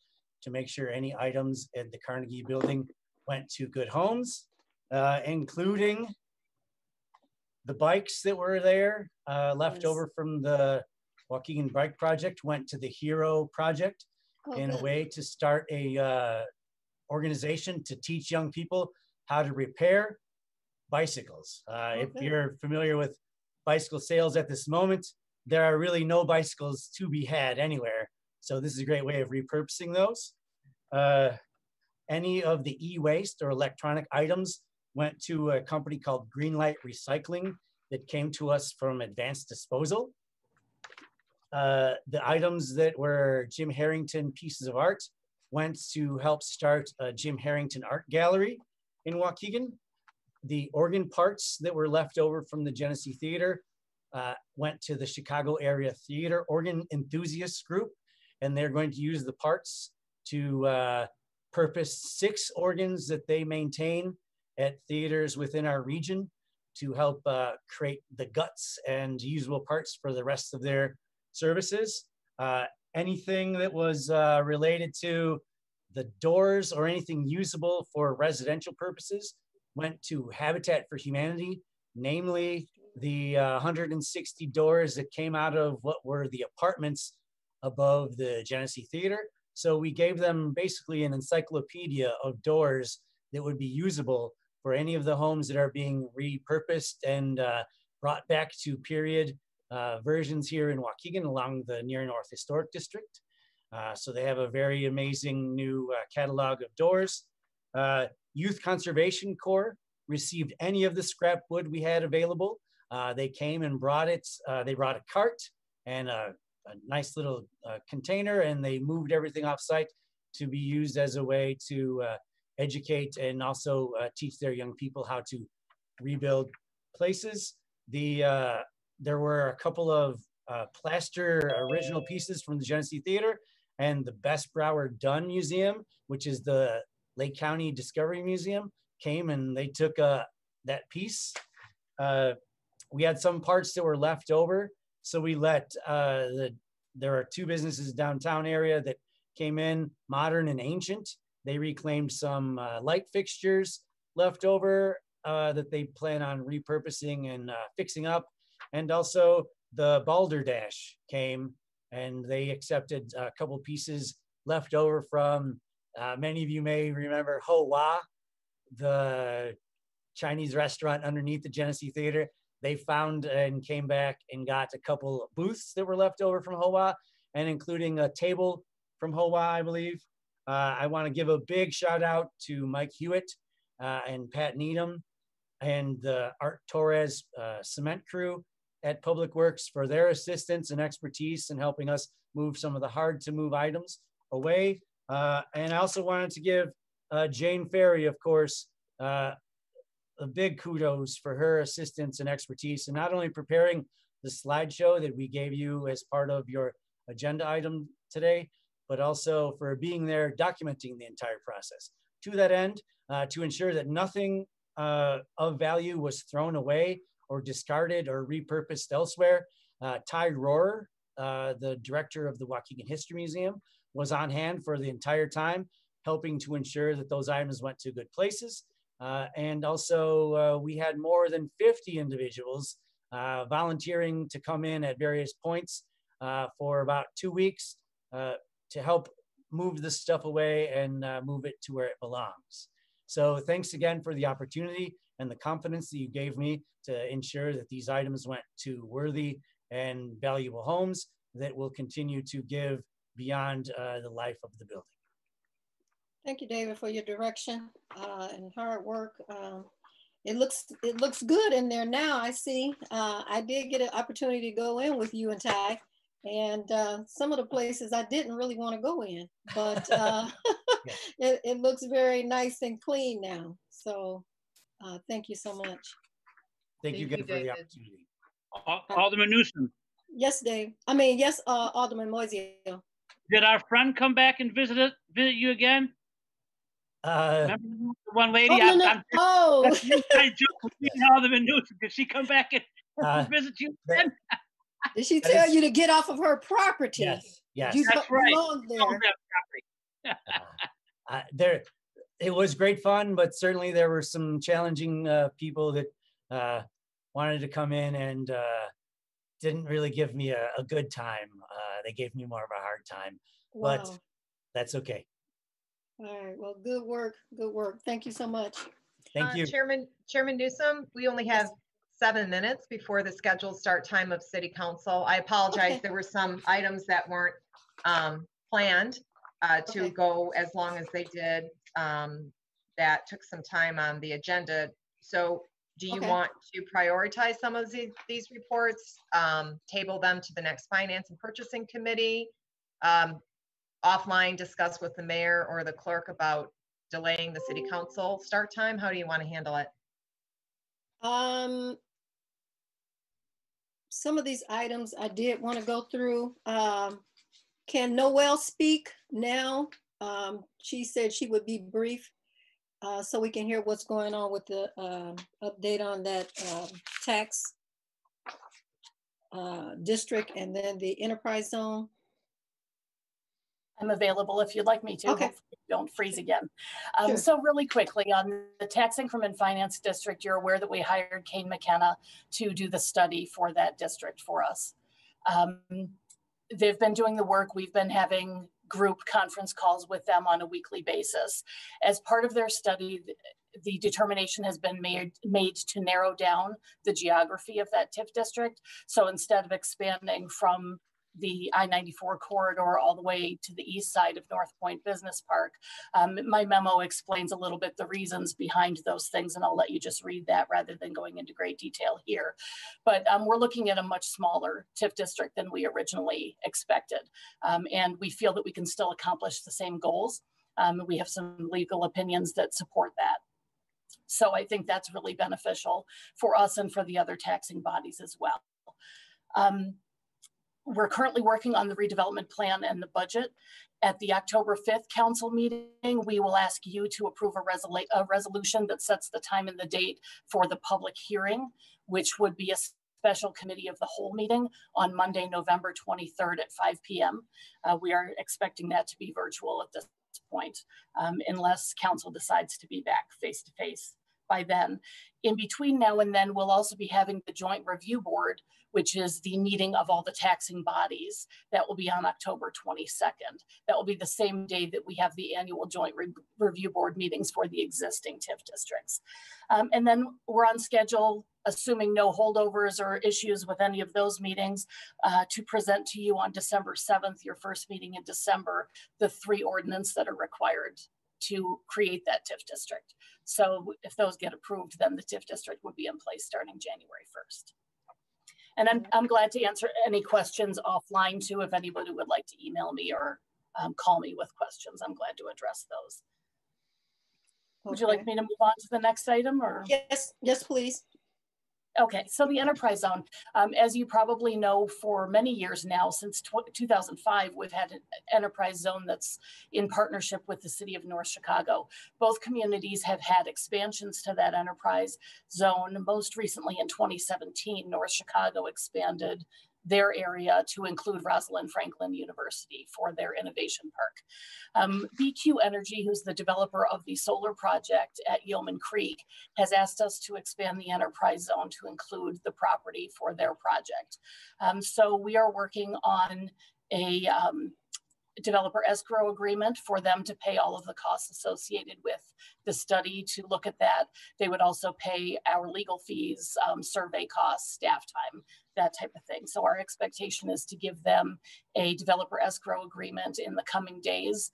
[SPEAKER 20] to make sure any items at the Carnegie building went to good homes, including the bikes that were there, left over from the Waukegan Bike Project, went to the Hero Project in a way to start a organization to teach young people how to repair bicycles. If you're familiar with bicycle sales at this moment, there are really no bicycles to be had anywhere. So this is a great way of repurposing those. Any of the e-waste or electronic items went to a company called Greenlight Recycling that came to us from Advanced Disposal. The items that were Jim Harrington pieces of art went to help start a Jim Harrington Art Gallery in Waukegan. The organ parts that were left over from the Genesee Theater went to the Chicago Area Theater Organ Enthusiasts Group, and they're going to use the parts to purpose 6 organs that they maintain at theaters within our region to help create the guts and usable parts for the rest of their services. Anything that was related to the doors or anything usable for residential purposes went to Habitat for Humanity, namely the 160 doors that came out of what were the apartments above the Genesee Theater. So we gave them basically an encyclopedia of doors that would be usable for any of the homes that are being repurposed and brought back to period versions here in Waukegan along the Near North Historic District. So they have a very amazing new catalog of doors. Youth Conservation Corps received any of the scrap wood we had available. They came and brought it. They brought a cart and a nice little container, and they moved everything off site to be used as a way to educate and also teach their young people how to rebuild places. There were a couple of plaster original pieces from the Genesee Theater and the Bess Brower Dunn Museum, which is the Lake County Discovery Museum, came and they took that piece. We had some parts that were left over. So we let, there are two businesses downtown area that came in, modern and ancient. They reclaimed some light fixtures left over that they plan on repurposing and fixing up. And also the Balderdash came and they accepted a couple pieces left over from, many of you may remember Hoa, the Chinese restaurant underneath the Genesee Theater. They found and came back and got a couple of booths that were left over from Hoa, and including a table from Hoa, I believe. I want to give a big shout out to Mike Hewitt and Pat Needham and the Art Torres cement crew at Public Works for their assistance and expertise in helping us move some of the hard to move items away. And I also wanted to give Jane Ferry, of course, a big kudos for her assistance and expertise, and not only preparing the slideshow that we gave you as part of your agenda item today, but also for being there documenting the entire process. To that end, to ensure that nothing of value was thrown away or discarded or repurposed elsewhere, Ty Rohrer, the director of the Waukegan History Museum, was on hand for the entire time, helping to ensure that those items went to good places. And also we had more than 50 individuals volunteering to come in at various points for about 2 weeks to help move this stuff away and move it to where it belongs. So thanks again for the opportunity and the confidence that you gave me to ensure that these items went to worthy and valuable homes that will continue to give beyond the life of the building.
[SPEAKER 3] Thank you, David, for your direction and hard work. It looks good in there now. I see. I did get an opportunity to go in with you and Ty, and some of the places I didn't really want to go in, but it looks very nice and clean now. So thank you so much.
[SPEAKER 20] Thank you again for the opportunity.
[SPEAKER 4] Alderman Newsom.
[SPEAKER 3] Yes, Dave. I mean, yes, Alderman Moiseo.
[SPEAKER 4] Did our friend come back and visit you again? Remember the one lady? Alderman Newsom. Did she come back and visit you again?
[SPEAKER 3] Did she tell you to get off of her property?
[SPEAKER 20] Yes, yes.
[SPEAKER 3] You
[SPEAKER 20] That's right.
[SPEAKER 3] belong
[SPEAKER 20] there. It was great fun, but certainly there were some challenging people that wanted to come in and didn't really give me a good time. They gave me more of a hard time, but that's okay.
[SPEAKER 3] All right, well, good work, good work. Thank you so much.
[SPEAKER 20] Thank you.
[SPEAKER 2] Chairman Newsom, we only have 7 minutes before the scheduled start time of City Council. I apologize, okay. There were some items that weren't planned to go as long as they did. That took some time on the agenda. So do you want to prioritize some of these reports, table them to the next Finance and Purchasing Committee, offline discuss with the mayor or the clerk about delaying the City Council start time? How do you want to handle it?
[SPEAKER 3] Some of these items I did want to go through. Can Noelle speak now? She said she would be brief so we can hear what's going on with the update on that tax district and then the enterprise zone.
[SPEAKER 19] I'm available if you'd like me to.
[SPEAKER 3] Okay.
[SPEAKER 19] Hopefully don't freeze again.
[SPEAKER 3] Sure.
[SPEAKER 19] So really quickly on the Tax Increment Finance District, you're aware that we hired Kane McKenna to do the study for that district for us. They've been doing the work. We've been having group conference calls with them on a weekly basis. As part of their study, the determination has been made to narrow down the geography of that TIF district. So instead of expanding from the I-94 corridor all the way to the east side of North Point Business Park. My memo explains a little bit the reasons behind those things, and I'll let you just read that rather than going into great detail here. But we're looking at a much smaller TIF district than we originally expected. And we feel that we can still accomplish the same goals. We have some legal opinions that support that. So I think that's really beneficial for us and for the other taxing bodies as well. We're currently working on the redevelopment plan and the budget. At the October 5th council meeting, we will ask you to approve a resolution that sets the time and the date for the public hearing, which would be a special committee of the whole meeting on Monday, November 23rd at 5 p.m. We are expecting that to be virtual at this point, unless council decides to be back face-to-face by then. In between now and then, we'll also be having the joint review board, which is the meeting of all the taxing bodies. That will be on October 22nd. That will be the same day that we have the annual joint review board meetings for the existing TIF districts. And then we're on schedule, assuming no holdovers or issues with any of those meetings, to present to you on December 7th, your first meeting in December, the 3 ordinances that are required to create that TIF district. So if those get approved, then the TIF district would be in place starting January 1st. And I'm glad to answer any questions offline too, if anybody would like to email me or call me with questions. I'm glad to address those. Okay. Would you like me to move on to the next item or?
[SPEAKER 3] Yes, please.
[SPEAKER 19] Okay, so the enterprise zone, as you probably know, for many years now, since 2005, we've had an enterprise zone that's in partnership with the city of North Chicago. Both communities have had expansions to that enterprise zone. Most recently in 2017, North Chicago expanded their area to include Rosalind Franklin University for their innovation park. BQ Energy, who's the developer of the solar project at Yeoman Creek, has asked us to expand the enterprise zone to include the property for their project. So we are working on a developer escrow agreement for them to pay all of the costs associated with the study to look at that. They would also pay our legal fees, survey costs, staff time, that type of thing. So our expectation is to give them a developer escrow agreement in the coming days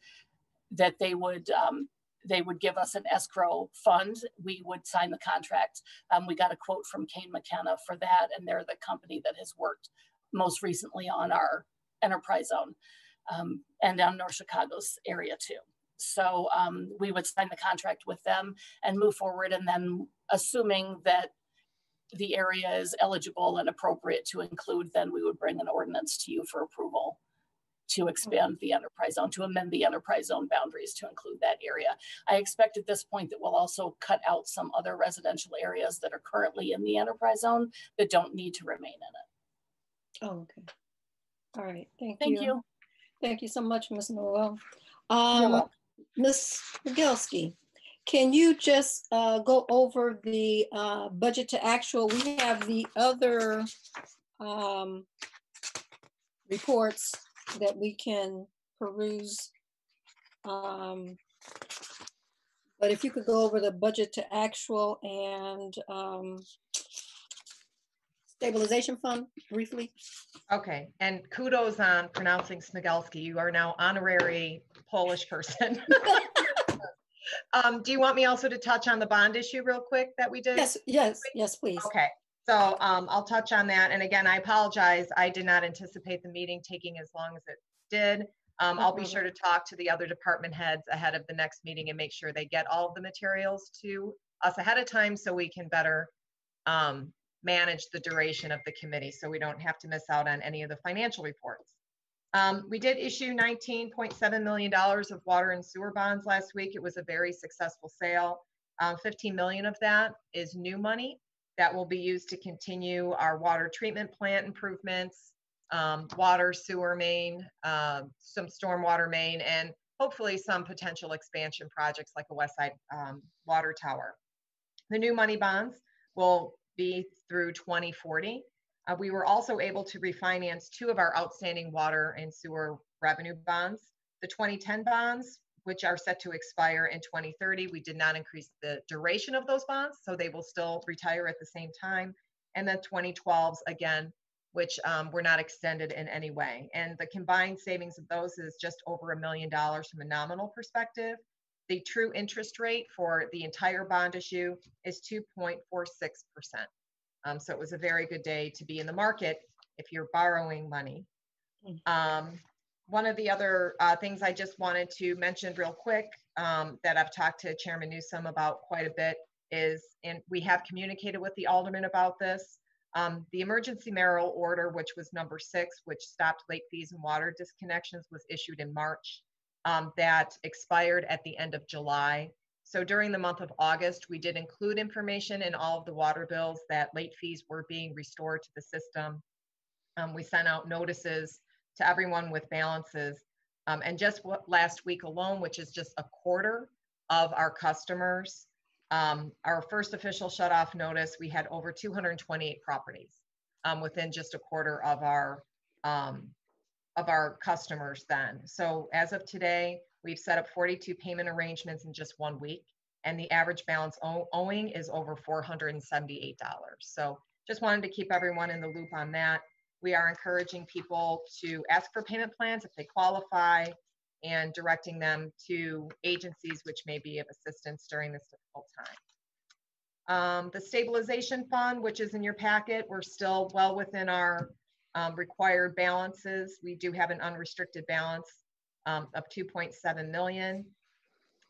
[SPEAKER 19] that they would give us an escrow fund. We would sign the contract. We got a quote from Kane McKenna for that, and they're the company that has worked most recently on our enterprise zone. And down North Chicago's area too. So we would sign the contract with them and move forward. And then assuming that the area is eligible and appropriate to include, then we would bring an ordinance to you for approval to expand the enterprise zone, to amend the enterprise zone boundaries to include that area. I expect at this point that we'll also cut out some other residential areas that are currently in the enterprise zone that don't need to remain in it.
[SPEAKER 3] Oh, okay. All right, thank
[SPEAKER 19] you. Thank you.
[SPEAKER 3] Thank you so much, Ms. Noel.
[SPEAKER 19] You're welcome.
[SPEAKER 3] Ms. Migelski, can you just go over the budget to actual? We have the other reports that we can peruse. But if you could go over the budget to actual and Stabilization Fund briefly.
[SPEAKER 2] Okay, and kudos on pronouncing Smigelski. You are now honorary Polish person. Do you want me also to touch on the bond issue real quick that we did?
[SPEAKER 3] Yes, please.
[SPEAKER 2] Okay, so I'll touch on that. And again, I apologize. I did not anticipate the meeting taking as long as it did. I'll be sure to talk to the other department heads ahead of the next meeting and make sure they get all of the materials to us ahead of time so we can better manage the duration of the committee so we don't have to miss out on any of the financial reports. We did issue $19.7 million of water and sewer bonds last week. It was a very successful sale. 15 million of that is new money that will be used to continue our water treatment plant improvements, water, sewer main, some stormwater main, and hopefully some potential expansion projects like a West Side water tower. The new money bonds will be through 2040. We were also able to refinance 2 of our outstanding water and sewer revenue bonds. The 2010 bonds, which are set to expire in 2030, we did not increase the duration of those bonds, so they will still retire at the same time. And then 2012s, again, which were not extended in any way. And the combined savings of those is just over $1 million from a nominal perspective. The true interest rate for the entire bond issue is 2.46%. So it was a very good day to be in the market if you're borrowing money. One of the other things I just wanted to mention real quick that I've talked to Chairman Newsom about quite a bit is, and we have communicated with the alderman about this, the emergency mayoral order, which was number 6, which stopped late fees and water disconnections, was issued in March. that expired at the end of July. So during the month of August, we did include information in all of the water bills that late fees were being restored to the system. We sent out notices to everyone with balances. And just last week alone, which is just a quarter of our customers, our first official shut-off notice, we had over 228 properties within just a quarter of our customers then. So as of today, we've set up 42 payment arrangements in just 1 week, and the average balance owing is over $478. So just wanted to keep everyone in the loop on that. We are encouraging people to ask for payment plans if they qualify, and directing them to agencies which may be of assistance during this difficult time. The Stabilization Fund, which is in your packet, we're still well within our required balances. We do have an unrestricted balance of 2.7 million.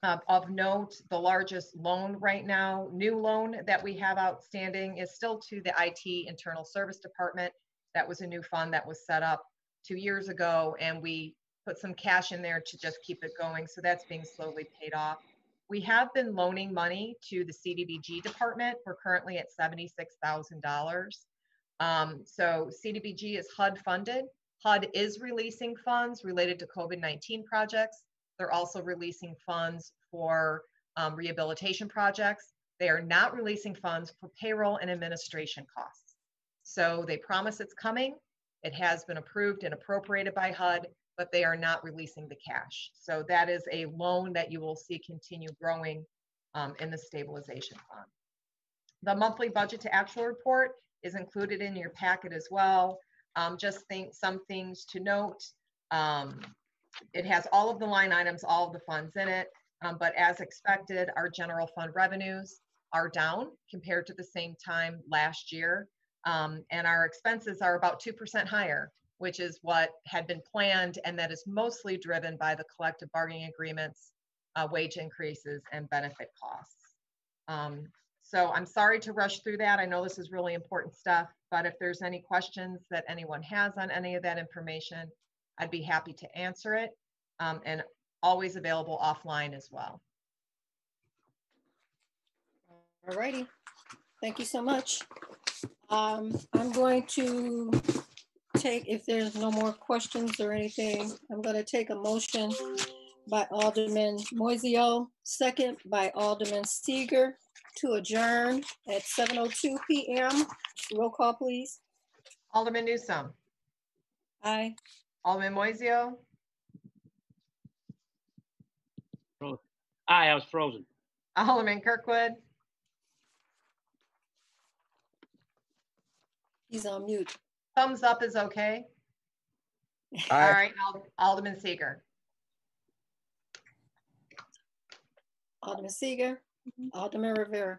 [SPEAKER 2] Of note, the largest loan right now, new loan that we have outstanding, is still to the IT Internal Service Department. That was a new fund that was set up 2 years ago, and we put some cash in there to just keep it going. So that's being slowly paid off. We have been loaning money to the CDBG department. We're currently at $76,000. So CDBG is HUD funded. HUD is releasing funds related to COVID-19 projects. They're also releasing funds for rehabilitation projects. They are not releasing funds for payroll and administration costs. So they promise it's coming. It has been approved and appropriated by HUD, but they are not releasing the cash. So that is a loan that you will see continue growing in the Stabilization Fund. The monthly budget to actual report is included in your packet as well. Some things to note. It has all of the line items, all of the funds in it, but as expected, our general fund revenues are down compared to the same time last year. And our expenses are about 2% higher, which is what had been planned, and that is mostly driven by the collective bargaining agreements, wage increases, and benefit costs. So I'm sorry to rush through that. I know this is really important stuff, but if there's any questions that anyone has on any of that information, I'd be happy to answer it, and always available offline as well.
[SPEAKER 3] All righty. Thank you so much. I'm going to take, if there's no more questions or anything, I'm going to take a motion by Alderman Moiseo, second by Alderman Seeger, to adjourn at 7:02 p.m. Roll call, please.
[SPEAKER 2] Alderman Newsome.
[SPEAKER 3] Aye.
[SPEAKER 2] Alderman Moiseo.
[SPEAKER 4] Aye, I was frozen.
[SPEAKER 2] Alderman Kirkwood.
[SPEAKER 3] He's on mute.
[SPEAKER 2] Thumbs up is okay.
[SPEAKER 5] Aye.
[SPEAKER 2] All right, Alderman Seeger.
[SPEAKER 3] Alderman Seeger, Alderman Rivera.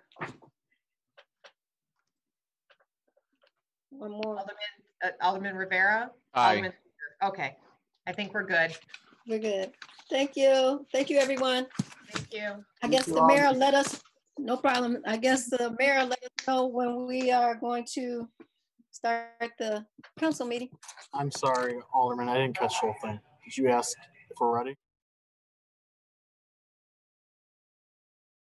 [SPEAKER 3] One more.
[SPEAKER 2] Alderman Rivera.
[SPEAKER 6] Aye.
[SPEAKER 2] Alderman Seeger. Okay, I think we're good.
[SPEAKER 3] We're good. Thank you. Thank you, everyone.
[SPEAKER 2] Thank you.
[SPEAKER 3] I guess the mayor let us, no problem. I guess the mayor let us know when we are going to start the council meeting.
[SPEAKER 1] I'm sorry, Alderman, I didn't catch the whole thing. Did you ask if we're ready?